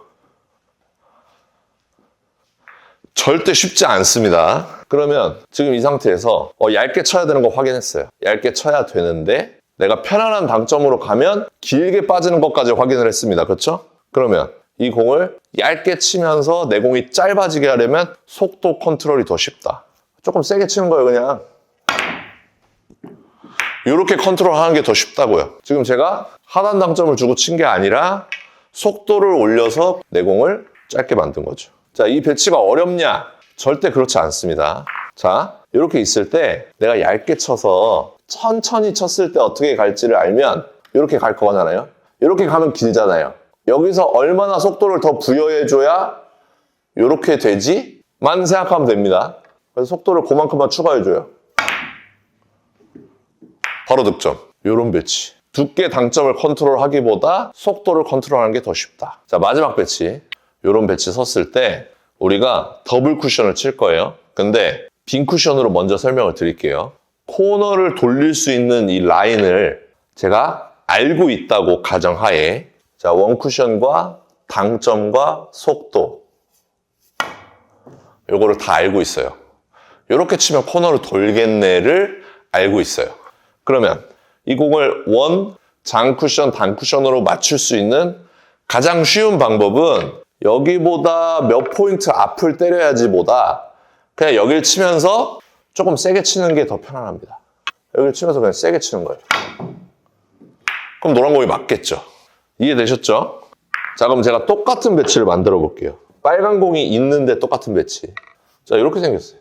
절대 쉽지 않습니다. 그러면 지금 이 상태에서 얇게 쳐야 되는 거 확인했어요. 얇게 쳐야 되는데 내가 편안한 당점으로 가면 길게 빠지는 것까지 확인을 했습니다. 그렇죠? 그러면 이 공을 얇게 치면서 내 공이 짧아지게 하려면 속도 컨트롤이 더 쉽다. 조금 세게 치는 거예요, 그냥. 이렇게 컨트롤하는 게 더 쉽다고요. 지금 제가 하단 당점을 주고 친 게 아니라 속도를 올려서 내 공을 짧게 만든 거죠. 자, 이 배치가 어렵냐? 절대 그렇지 않습니다. 자, 이렇게 있을 때 내가 얇게 쳐서 천천히 쳤을 때 어떻게 갈지를 알면 이렇게 갈 거잖아요. 이렇게 가면 길잖아요. 여기서 얼마나 속도를 더 부여해줘야 이렇게 되지만 생각하면 됩니다. 그래서 속도를 그만큼만 추가해줘요. 바로 득점. 이런 배치. 두께 당점을 컨트롤하기보다 속도를 컨트롤하는 게 더 쉽다. 자, 마지막 배치. 이런 배치 섰을 때 우리가 더블 쿠션을 칠 거예요. 근데 빈 쿠션으로 먼저 설명을 드릴게요. 코너를 돌릴 수 있는 이 라인을 제가 알고 있다고 가정하에, 자, 원 쿠션과 당점과 속도, 요거를 다 알고 있어요. 이렇게 치면 코너를 돌겠네를 알고 있어요. 그러면 이 공을 원, 장 쿠션, 단 쿠션으로 맞출 수 있는 가장 쉬운 방법은 여기보다 몇 포인트 앞을 때려야지 보다 그냥 여기를 치면서 조금 세게 치는 게 더 편안합니다. 여기를 치면서 그냥 세게 치는 거예요. 그럼 노란 공이 맞겠죠. 이해되셨죠? 자, 그럼 제가 똑같은 배치를 만들어 볼게요. 빨간 공이 있는데 똑같은 배치. 자, 이렇게 생겼어요.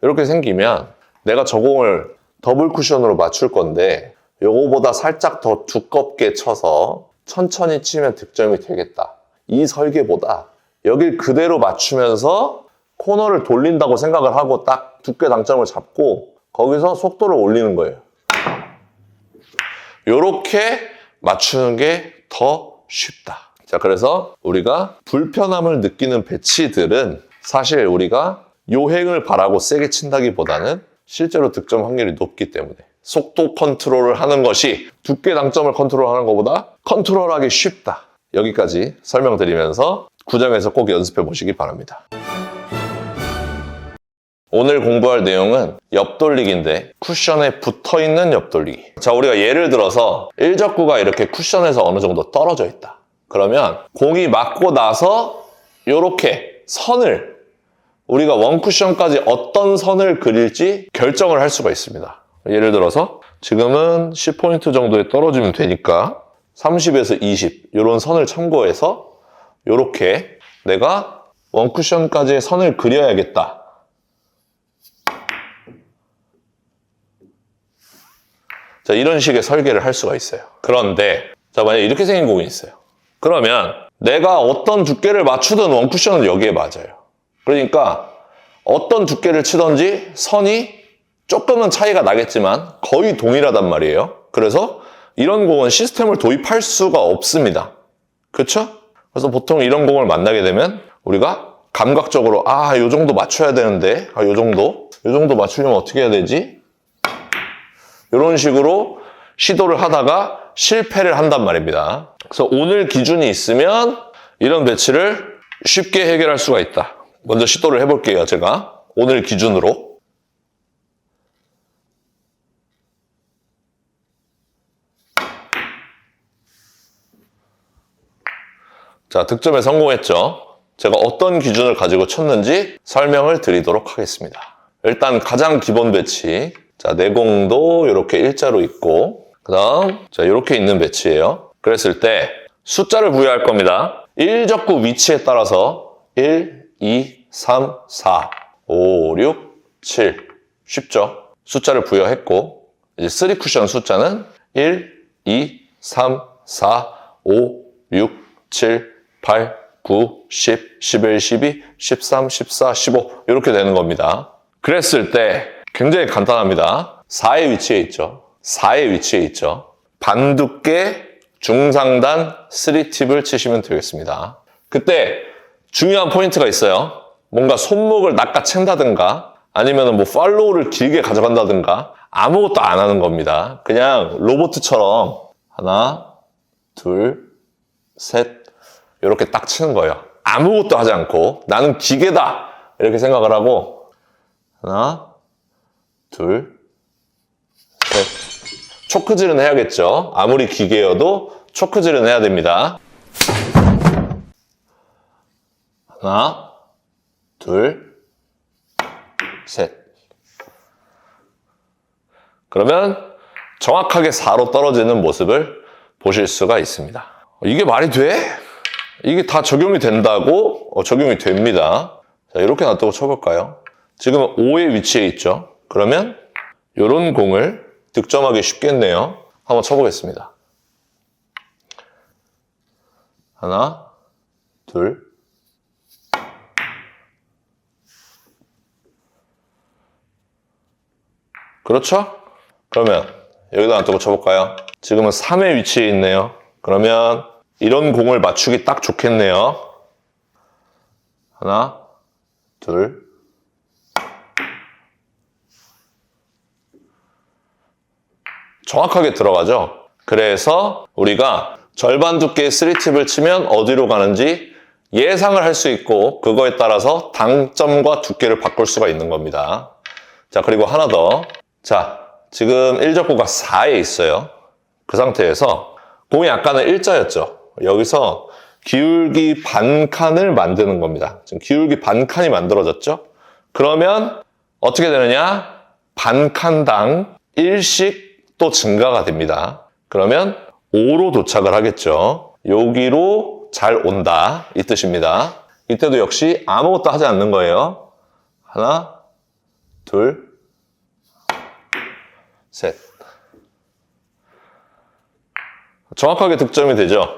이렇게 생기면 내가 저 공을 더블 쿠션으로 맞출 건데 요거보다 살짝 더 두껍게 쳐서 천천히 치면 득점이 되겠다. 이 설계보다 여길 그대로 맞추면서 코너를 돌린다고 생각을 하고 딱 두께 당점을 잡고 거기서 속도를 올리는 거예요. 요렇게 맞추는 게 더 쉽다. 자, 그래서 우리가 불편함을 느끼는 배치들은 사실 우리가 요행을 바라고 세게 친다기보다는 실제로 득점 확률이 높기 때문에 속도 컨트롤을 하는 것이 두께 당점을 컨트롤하는 것보다 컨트롤하기 쉽다. 여기까지 설명드리면서 구장에서 꼭 연습해 보시기 바랍니다. 오늘 공부할 내용은 옆돌리기인데 쿠션에 붙어있는 옆돌리기. 자, 우리가 예를 들어서 일적구가 이렇게 쿠션에서 어느 정도 떨어져 있다. 그러면 공이 맞고 나서 이렇게 선을 우리가 원 쿠션까지 어떤 선을 그릴지 결정을 할 수가 있습니다. 예를 들어서 지금은 10포인트 정도에 떨어지면 되니까 30에서 20 이런 선을 참고해서 이렇게 내가 원 쿠션까지의 선을 그려야겠다. 자, 이런 식의 설계를 할 수가 있어요. 그런데 자, 만약에 이렇게 생긴 공이 있어요. 그러면 내가 어떤 두께를 맞추든 원 쿠션은 여기에 맞아요. 그러니까 어떤 두께를 치든지 선이 조금은 차이가 나겠지만 거의 동일하단 말이에요. 그래서 이런 공은 시스템을 도입할 수가 없습니다. 그렇죠? 그래서 보통 이런 공을 만나게 되면 우리가 감각적으로 요 정도 맞춰야 되는데 요 정도 맞추려면 어떻게 해야 되지? 이런 식으로 시도를 하다가 실패를 한단 말입니다. 그래서 오늘 기준이 있으면 이런 배치를 쉽게 해결할 수가 있다. 먼저 시도를 해볼게요, 제가. 오늘 기준으로. 자, 득점에 성공했죠. 제가 어떤 기준을 가지고 쳤는지 설명을 드리도록 하겠습니다. 일단 가장 기본 배치. 자, 내공도 이렇게 일자로 있고, 그 다음, 자, 이렇게 있는 배치예요. 그랬을 때 숫자를 부여할 겁니다. 1적구 위치에 따라서 1, 2, 3, 4, 5, 6, 7. 쉽죠? 숫자를 부여했고, 이제 3쿠션 숫자는 1, 2, 3, 4, 5, 6, 7, 8, 9, 10, 11, 12, 13, 14, 15 이렇게 되는 겁니다. 그랬을 때 굉장히 간단합니다. 4의 위치에 있죠. 4의 위치에 있죠. 반두께 중상단 3팁을 치시면 되겠습니다. 그때 중요한 포인트가 있어요. 뭔가 손목을 낚아챈다든가 아니면 뭐 팔로우를 길게 가져간다든가 아무것도 안 하는 겁니다. 그냥 로봇처럼 하나, 둘, 셋 이렇게 딱 치는 거예요. 아무것도 하지 않고 나는 기계다 이렇게 생각을 하고 하나, 둘, 셋. 초크질은 해야겠죠. 아무리 기계여도 초크질은 해야 됩니다. 하나, 둘, 셋. 그러면 정확하게 4로 떨어지는 모습을 보실 수가 있습니다. 이게 말이 돼? 이게 다 적용이 된다고? 적용이 됩니다. 자, 이렇게 놔두고 쳐볼까요? 지금 5의 위치에 있죠. 그러면 이런 공을 득점하기 쉽겠네요. 한번 쳐보겠습니다. 하나, 둘. 그렇죠? 그러면 여기다 놔두고 쳐볼까요? 지금은 3의 위치에 있네요. 그러면 이런 공을 맞추기 딱 좋겠네요. 하나, 둘. 정확하게 들어가죠? 그래서 우리가 절반 두께의 3팁을 치면 어디로 가는지 예상을 할 수 있고 그거에 따라서 당점과 두께를 바꿀 수가 있는 겁니다. 자, 그리고 하나 더. 자, 지금 1적구가 4에 있어요. 그 상태에서 공이 아까는 일자였죠. 여기서 기울기 반칸을 만드는 겁니다. 지금 기울기 반칸이 만들어졌죠? 그러면 어떻게 되느냐? 반칸당 1씩 또 증가가 됩니다. 그러면 5로 도착을 하겠죠. 여기로 잘 온다 이 뜻입니다. 이때도 역시 아무것도 하지 않는 거예요. 하나, 둘, 셋. 정확하게 득점이 되죠.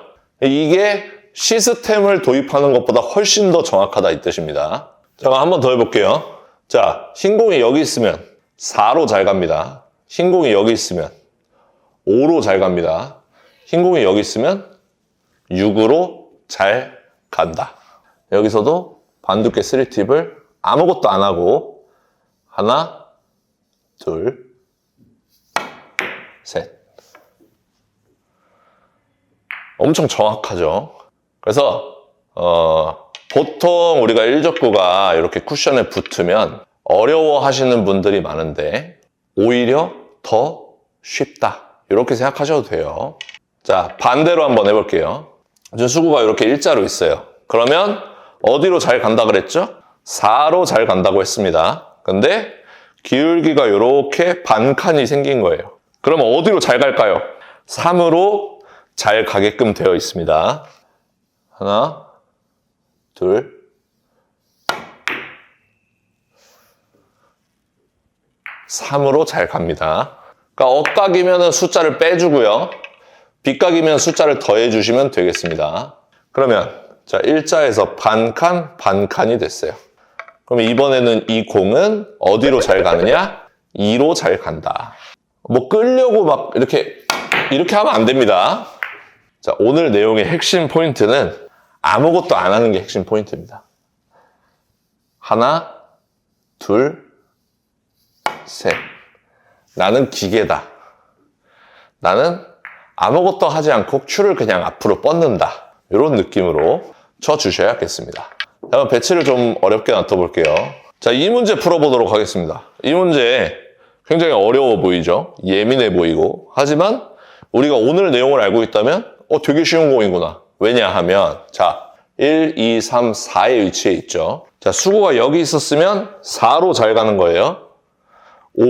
이게 시스템을 도입하는 것보다 훨씬 더 정확하다 이 뜻입니다. 자, 한 번 더 해볼게요. 자, 흰 공이 여기 있으면 4로 잘 갑니다. 흰 공이 여기 있으면 5로 잘 갑니다. 흰 공이 여기 있으면 6으로 잘 간다. 여기서도 반두께 3팁을 아무것도 안 하고 하나, 둘, 셋. 엄청 정확하죠. 그래서 보통 우리가 1적구가 이렇게 쿠션에 붙으면 어려워하시는 분들이 많은데 오히려 더 쉽다. 이렇게 생각하셔도 돼요. 자, 반대로 한번 해볼게요. 수구가 이렇게 일자로 있어요. 그러면 어디로 잘 간다 그랬죠? 4로 잘 간다고 했습니다. 근데 기울기가 이렇게 반칸이 생긴 거예요. 그러면 어디로 잘 갈까요? 3으로 잘 가게끔 되어 있습니다. 하나, 둘, 3으로 잘 갑니다. 그러니까 억각이면 숫자를 빼주고요. 빗각이면 숫자를 더해주시면 되겠습니다. 그러면 자, 일자에서 반칸, 반칸이 됐어요. 그럼 이번에는 이 공은 어디로 잘 가느냐? 2로 잘 간다. 뭐 끌려고 막 이렇게 하면 안 됩니다. 자, 오늘 내용의 핵심 포인트는 아무것도 안 하는 게 핵심 포인트입니다. 하나, 둘, 셋. 나는 기계다. 나는 아무것도 하지 않고 큐를 그냥 앞으로 뻗는다. 이런 느낌으로 쳐주셔야겠습니다. 그럼 배치를 좀 어렵게 놔둬볼게요. 자, 이 문제 풀어보도록 하겠습니다. 이 문제 굉장히 어려워 보이죠? 예민해 보이고. 하지만 우리가 오늘 내용을 알고 있다면 되게 쉬운 공이구나. 왜냐하면 자, 1, 2, 3, 4의 위치에 있죠. 자, 수구가 여기 있었으면 4로 잘 가는 거예요. 5,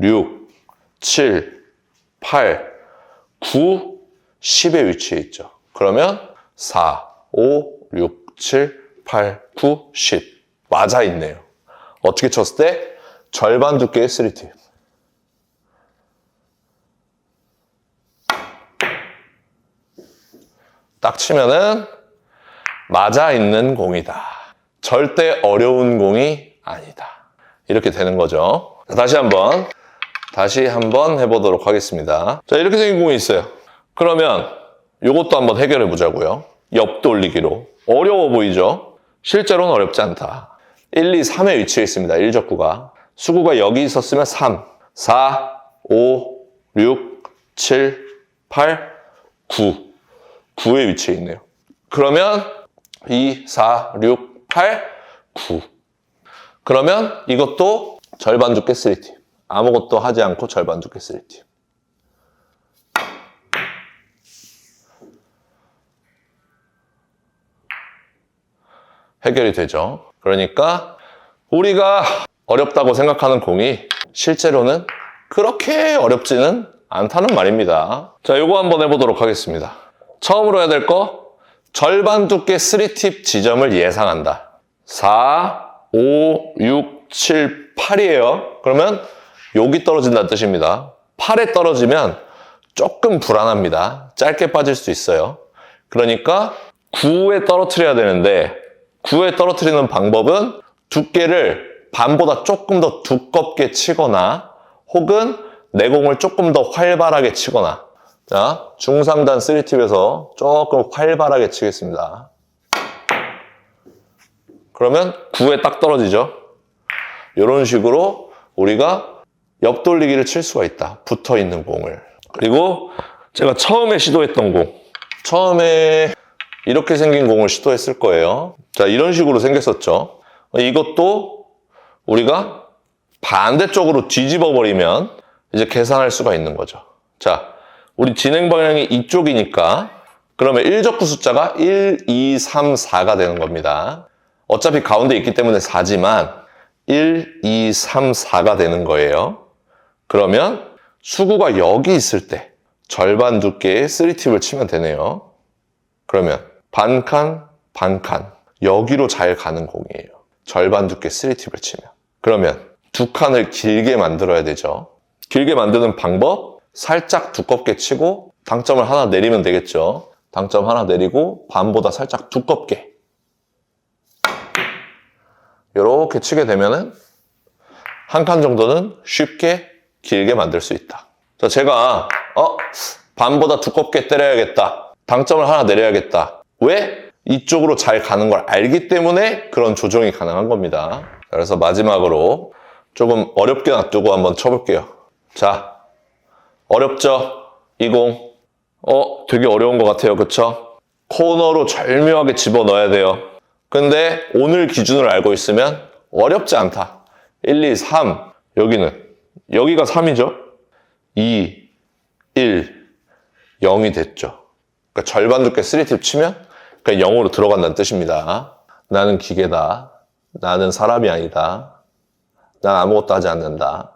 6, 7, 8, 9, 10의 위치에 있죠. 그러면 4, 5, 6, 7, 8, 9, 10. 맞아 있네요. 어떻게 쳤을 때? 절반 두께의 3팁. 딱 치면은 맞아 있는 공이다. 절대 어려운 공이 아니다. 이렇게 되는 거죠. 다시 한번 해보도록 하겠습니다. 자, 이렇게 생긴 공이 있어요. 그러면 이것도 한번 해결해 보자고요. 옆 돌리기로. 어려워 보이죠? 실제로는 어렵지 않다. 1, 2, 3의 위치에 있습니다. 1적구가. 수구가 여기 있었으면 3, 4, 5, 6, 7, 8, 9. 9의 위치에 있네요. 그러면 2, 4, 6, 8, 9. 그러면 이것도 절반 두께 3팁. 아무것도 하지 않고 절반 두께 3팁. 해결이 되죠. 그러니까 우리가 어렵다고 생각하는 공이 실제로는 그렇게 어렵지는 않다는 말입니다. 자, 요거 한번 해보도록 하겠습니다. 처음으로 해야 될 거, 절반 두께 3팁 지점을 예상한다. 4, 5, 6, 7, 8이에요. 그러면 여기 떨어진다는 뜻입니다. 8에 떨어지면 조금 불안합니다. 짧게 빠질 수 있어요. 그러니까 9에 떨어뜨려야 되는데 9에 떨어뜨리는 방법은 두께를 반보다 조금 더 두껍게 치거나 혹은 내공을 조금 더 활발하게 치거나. 자, 중상단 3팁에서 조금 활발하게 치겠습니다. 그러면 9에 딱 떨어지죠. 이런 식으로 우리가 옆돌리기를 칠 수가 있다. 붙어있는 공을. 그리고 제가 처음에 시도했던 공. 처음에 이렇게 생긴 공을 시도했을 거예요. 자, 이런 식으로 생겼었죠. 이것도 우리가 반대쪽으로 뒤집어 버리면 이제 계산할 수가 있는 거죠. 자, 우리 진행 방향이 이쪽이니까 그러면 1적구 숫자가 1, 2, 3, 4가 되는 겁니다. 어차피 가운데 있기 때문에 4지만 1, 2, 3, 4가 되는 거예요. 그러면 수구가 여기 있을 때 절반 두께의 3팁을 치면 되네요. 그러면 반칸, 반칸 여기로 잘 가는 공이에요. 절반 두께 3팁을 치면. 그러면 두 칸을 길게 만들어야 되죠. 길게 만드는 방법, 살짝 두껍게 치고 당점을 하나 내리면 되겠죠. 당점 하나 내리고 반보다 살짝 두껍게 이렇게 치게 되면은 한 칸 정도는 쉽게 길게 만들 수 있다. 자, 제가 반보다 두껍게 때려야겠다. 당점을 하나 내려야겠다. 왜? 이쪽으로 잘 가는 걸 알기 때문에 그런 조정이 가능한 겁니다. 그래서 마지막으로 조금 어렵게 놔두고 한번 쳐볼게요. 자, 어렵죠? 이 공. 되게 어려운 것 같아요. 그쵸? 코너로 절묘하게 집어넣어야 돼요. 근데 오늘 기준을 알고 있으면 어렵지 않다. 1, 2, 3. 여기가 3이죠? 2, 1, 0이 됐죠. 그러니까 절반 두께 3팁 치면 그냥 0으로 들어간다는 뜻입니다. 나는 기계다. 나는 사람이 아니다. 난 아무것도 하지 않는다.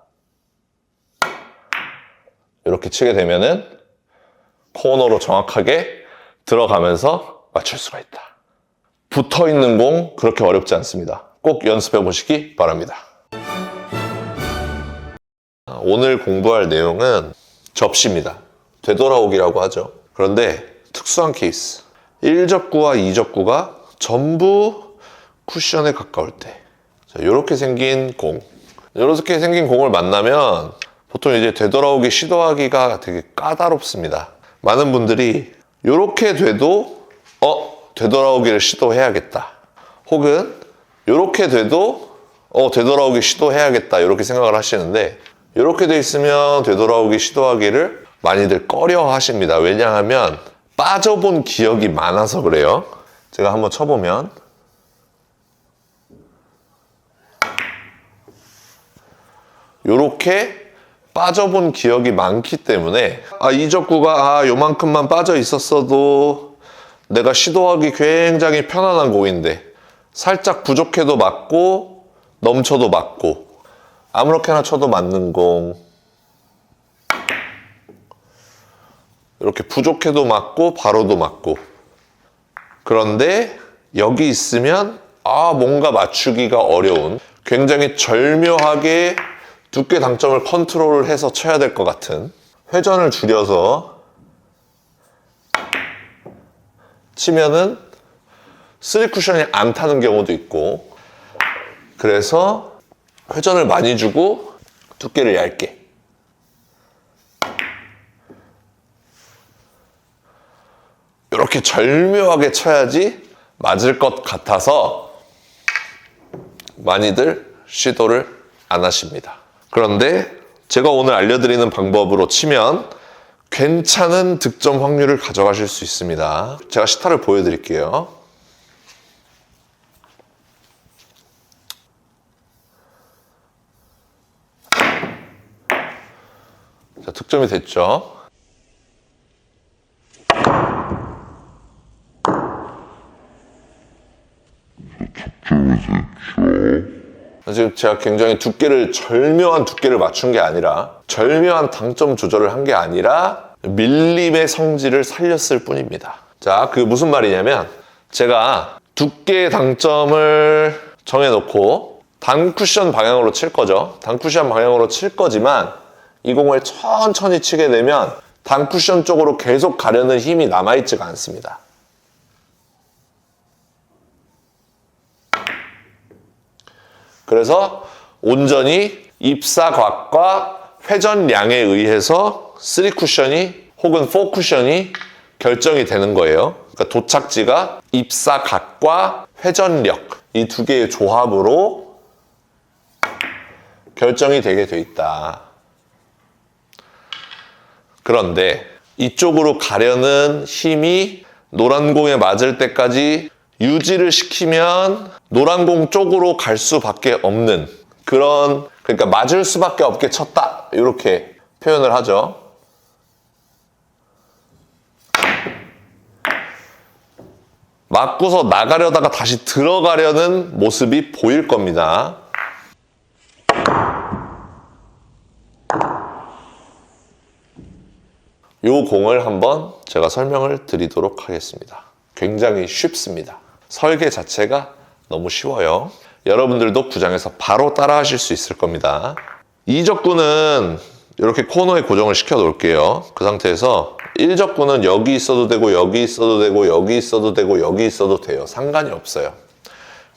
이렇게 치게 되면은 코너로 정확하게 들어가면서 맞출 수가 있다. 붙어있는 공 그렇게 어렵지 않습니다. 꼭 연습해 보시기 바랍니다. 오늘 공부할 내용은 접시입니다. 되돌아오기라고 하죠. 그런데 특수한 케이스. 1적구와 2적구가 전부 쿠션에 가까울 때. 자, 이렇게 생긴 공. 이렇게 생긴 공을 만나면 보통 이제 되돌아오기 시도하기가 되게 까다롭습니다. 많은 분들이 이렇게 돼도 되돌아오기를 시도해야겠다. 혹은 이렇게 돼도 되돌아오기 시도해야겠다. 이렇게 생각을 하시는데 이렇게 돼 있으면 되돌아오기 시도하기를 많이들 꺼려 하십니다. 왜냐하면 빠져본 기억이 많아서 그래요. 제가 한번 쳐보면 요렇게 빠져본 기억이 많기 때문에 이 적구가 요만큼만 빠져 있었어도 내가 시도하기 굉장히 편안한 공인데 살짝 부족해도 맞고 넘쳐도 맞고 아무렇게나 쳐도 맞는 공, 이렇게 부족해도 맞고 바로도 맞고. 그런데 여기 있으면 뭔가 맞추기가 어려운, 굉장히 절묘하게 두께 당점을 컨트롤해서 쳐야 될 것 같은, 회전을 줄여서 치면은 3쿠션이 안 타는 경우도 있고, 그래서 회전을 많이 주고 두께를 얇게. 이렇게 절묘하게 쳐야지 맞을 것 같아서 많이들 시도를 안 하십니다. 그런데 제가 오늘 알려드리는 방법으로 치면 괜찮은 득점 확률을 가져가실 수 있습니다. 제가 시타를 보여드릴게요. 자, 득점이 됐죠. 지금 제가 굉장히 절묘한 두께를 맞춘 게 아니라, 절묘한 당점 조절을 한 게 아니라 밀림의 성질을 살렸을 뿐입니다. 자, 그게 무슨 말이냐면, 제가 두께 당점을 정해놓고 단쿠션 방향으로 칠 거죠. 단쿠션 방향으로 칠 거지만 이 공을 천천히 치게 되면 단쿠션 쪽으로 계속 가려는 힘이 남아있지가 않습니다. 그래서 온전히 입사각과 회전량에 의해서 3쿠션이 혹은 4쿠션이 결정이 되는 거예요. 그러니까 도착지가 입사각과 회전력, 이 두 개의 조합으로 결정이 되게 돼 있다. 그런데 이쪽으로 가려는 힘이 노란 공에 맞을 때까지 유지를 시키면 노란 공 쪽으로 갈 수밖에 없는 그런, 그러니까 맞을 수밖에 없게 쳤다, 이렇게 표현을 하죠. 맞고서 나가려다가 다시 들어가려는 모습이 보일 겁니다. 요 공을 한번 제가 설명을 드리도록 하겠습니다. 굉장히 쉽습니다. 설계 자체가 너무 쉬워요. 여러분들도 구장에서 바로 따라 하실 수 있을 겁니다. 이 적구는 이렇게 코너에 고정을 시켜 놓을게요. 그 상태에서 1적구는 여기 있어도 되고 여기 있어도 되고 여기 있어도 되고 여기 있어도 돼요. 상관이 없어요.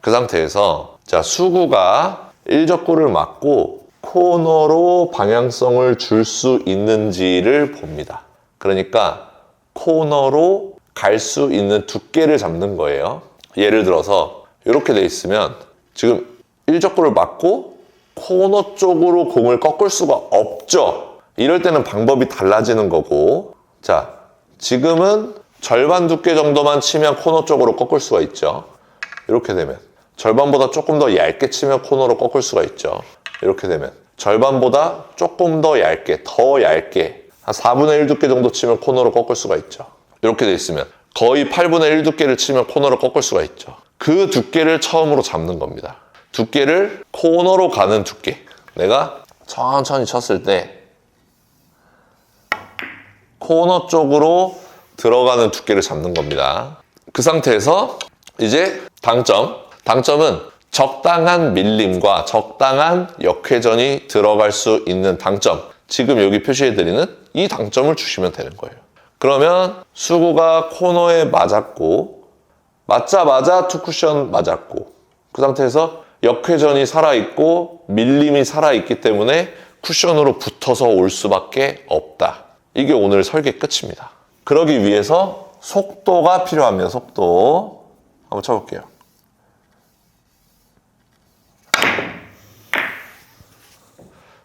그 상태에서 자, 수구가 1적구를 맞고 코너로 방향성을 줄 수 있는지를 봅니다. 그러니까 코너로 갈 수 있는 두께를 잡는 거예요. 예를 들어서 이렇게 돼 있으면 지금 1적구를 맞고 코너 쪽으로 공을 꺾을 수가 없죠. 이럴 때는 방법이 달라지는 거고, 자, 지금은 절반 두께 정도만 치면 코너 쪽으로 꺾을 수가 있죠. 이렇게 되면 절반보다 조금 더 얇게 치면 코너로 꺾을 수가 있죠. 이렇게 되면 절반보다 조금 더 얇게 한 4분의 1 두께 정도 치면 코너로 꺾을 수가 있죠. 이렇게 돼 있으면 거의 8분의 1 두께를 치면 코너로 꺾을 수가 있죠. 그 두께를 처음으로 잡는 겁니다. 두께를 코너로 가는 두께. 내가 천천히 쳤을 때 코너 쪽으로 들어가는 두께를 잡는 겁니다. 그 상태에서 이제 당점은 적당한 밀림과 적당한 역회전이 들어갈 수 있는 당점, 지금 여기 표시해드리는 이 당점을 주시면 되는 거예요. 그러면 수구가 코너에 맞았고 맞자마자 투쿠션 맞았고, 그 상태에서 역회전이 살아있고 밀림이 살아있기 때문에 쿠션으로 붙어서 올 수밖에 없다. 이게 오늘 설계 끝입니다. 그러기 위해서 속도가 필요합니다. 속도 한번 쳐볼게요.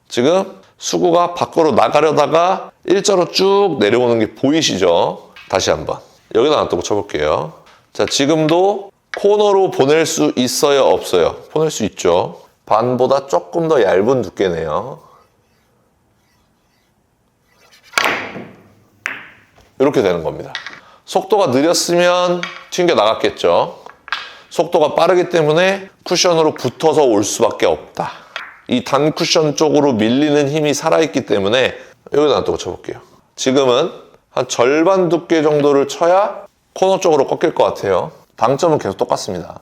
지금 수구가 밖으로 나가려다가 일자로 쭉 내려오는 게 보이시죠? 다시 한번 여기다 놔두고 쳐볼게요. 자, 지금도 코너로 보낼 수 있어요, 없어요? 보낼 수 있죠. 반보다 조금 더 얇은 두께네요. 이렇게 되는 겁니다. 속도가 느렸으면 튕겨 나갔겠죠. 속도가 빠르기 때문에 쿠션으로 붙어서 올 수밖에 없다. 이 단 쿠션 쪽으로 밀리는 힘이 살아있기 때문에 여기다 놔두고 쳐볼게요. 지금은 한 절반 두께 정도를 쳐야 코너 쪽으로 꺾일 것 같아요. 당점은 계속 똑같습니다.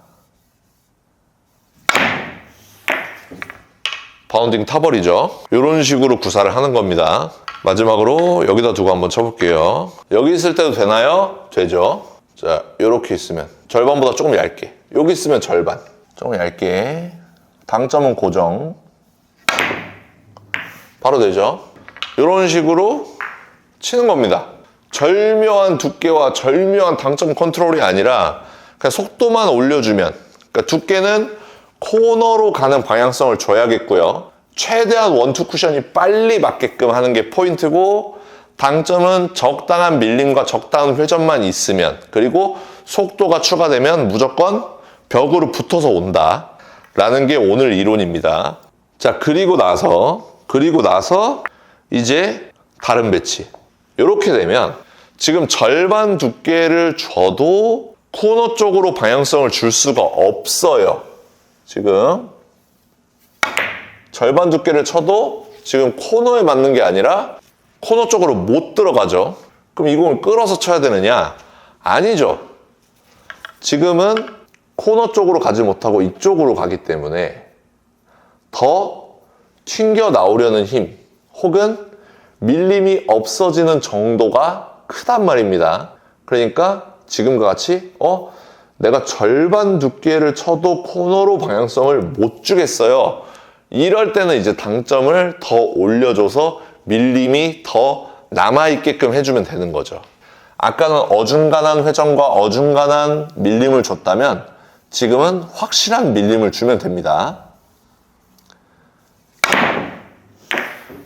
바운딩 타버리죠. 이런 식으로 구사를 하는 겁니다. 마지막으로 여기다 두고 한번 쳐볼게요. 여기 있을 때도 되나요? 되죠. 자, 이렇게 있으면 절반보다 조금 얇게, 여기 있으면 절반, 조금 얇게. 당점은 고정. 바로 되죠. 이런 식으로 치는 겁니다. 절묘한 두께와 절묘한 당점 컨트롤이 아니라 그냥 속도만 올려주면, 그러니까 두께는 코너로 가는 방향성을 줘야겠고요. 최대한 원투 쿠션이 빨리 맞게끔 하는 게 포인트고, 당점은 적당한 밀림과 적당한 회전만 있으면, 그리고 속도가 추가되면 무조건 벽으로 붙어서 온다 라는 게 오늘 이론입니다. 자, 그리고 나서 이제 다른 배치. 이렇게 되면 지금 절반 두께를 줘도 코너 쪽으로 방향성을 줄 수가 없어요. 지금 절반 두께를 쳐도 지금 코너에 맞는 게 아니라 코너 쪽으로 못 들어가죠. 그럼 이 공을 끌어서 쳐야 되느냐? 아니죠. 지금은 코너 쪽으로 가지 못하고 이쪽으로 가기 때문에 더 튕겨 나오려는 힘 혹은 밀림이 없어지는 정도가 크단 말입니다. 그러니까 지금과 같이 내가 절반 두께를 쳐도 코너로 방향성을 못 주겠어요. 이럴 때는 이제 당점을 더 올려줘서 밀림이 더 남아있게끔 해주면 되는 거죠. 아까는 어중간한 회전과 어중간한 밀림을 줬다면 지금은 확실한 밀림을 주면 됩니다.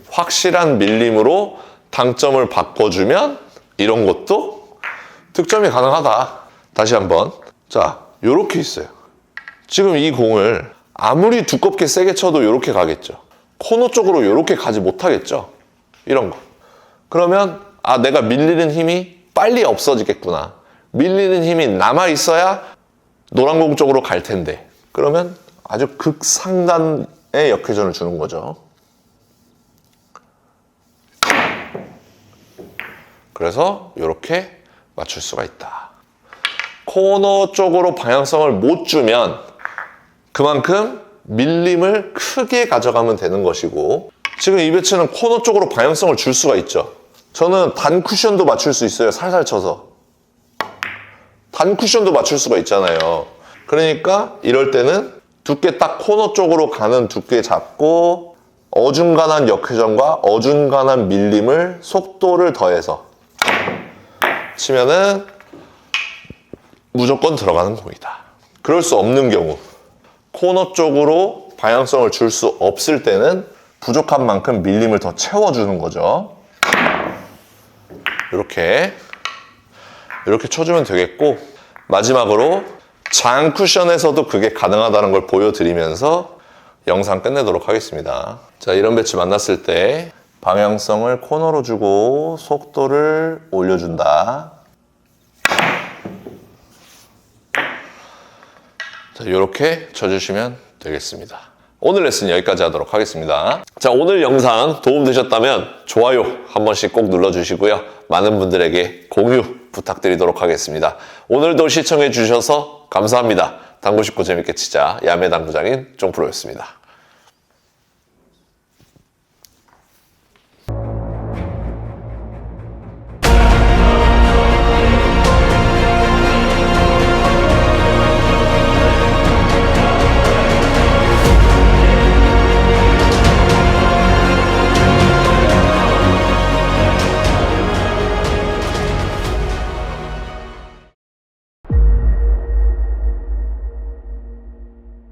확실한 밀림으로 당점을 바꿔주면 이런 것도 득점이 가능하다. 다시 한번. 자, 요렇게 있어요. 지금 이 공을 아무리 두껍게 세게 쳐도 요렇게 가겠죠. 코너 쪽으로 요렇게 가지 못하겠죠. 이런 거. 그러면 내가 밀리는 힘이 빨리 없어지겠구나. 밀리는 힘이 남아있어야 노란 공 쪽으로 갈 텐데. 그러면 아주 극상단의 역회전을 주는 거죠. 그래서 이렇게 맞출 수가 있다. 코너 쪽으로 방향성을 못 주면 그만큼 밀림을 크게 가져가면 되는 것이고, 지금 이 배치는 코너 쪽으로 방향성을 줄 수가 있죠. 저는 단 쿠션도 맞출 수 있어요. 살살 쳐서. 단 쿠션도 맞출 수가 있잖아요. 그러니까 이럴 때는 두께 딱 코너 쪽으로 가는 두께 잡고 어중간한 역회전과 어중간한 밀림을 속도를 더해서 치면은 무조건 들어가는 공이다. 그럴 수 없는 경우, 코너 쪽으로 방향성을 줄 수 없을 때는 부족한 만큼 밀림을 더 채워주는 거죠. 이렇게 쳐주면 되겠고, 마지막으로 장 쿠션에서도 그게 가능하다는 걸 보여드리면서 영상 끝내도록 하겠습니다. 자, 이런 배치 만났을 때 방향성을 코너로 주고 속도를 올려준다. 자, 이렇게 쳐주시면 되겠습니다. 오늘 레슨 여기까지 하도록 하겠습니다. 자, 오늘 영상 도움되셨다면 좋아요 한 번씩 꼭 눌러주시고요. 많은 분들에게 공유 부탁드리도록 하겠습니다. 오늘도 시청해 주셔서 감사합니다. 당구 쉽고 재밌게 치자 야매당구장인 쫑프로였습니다.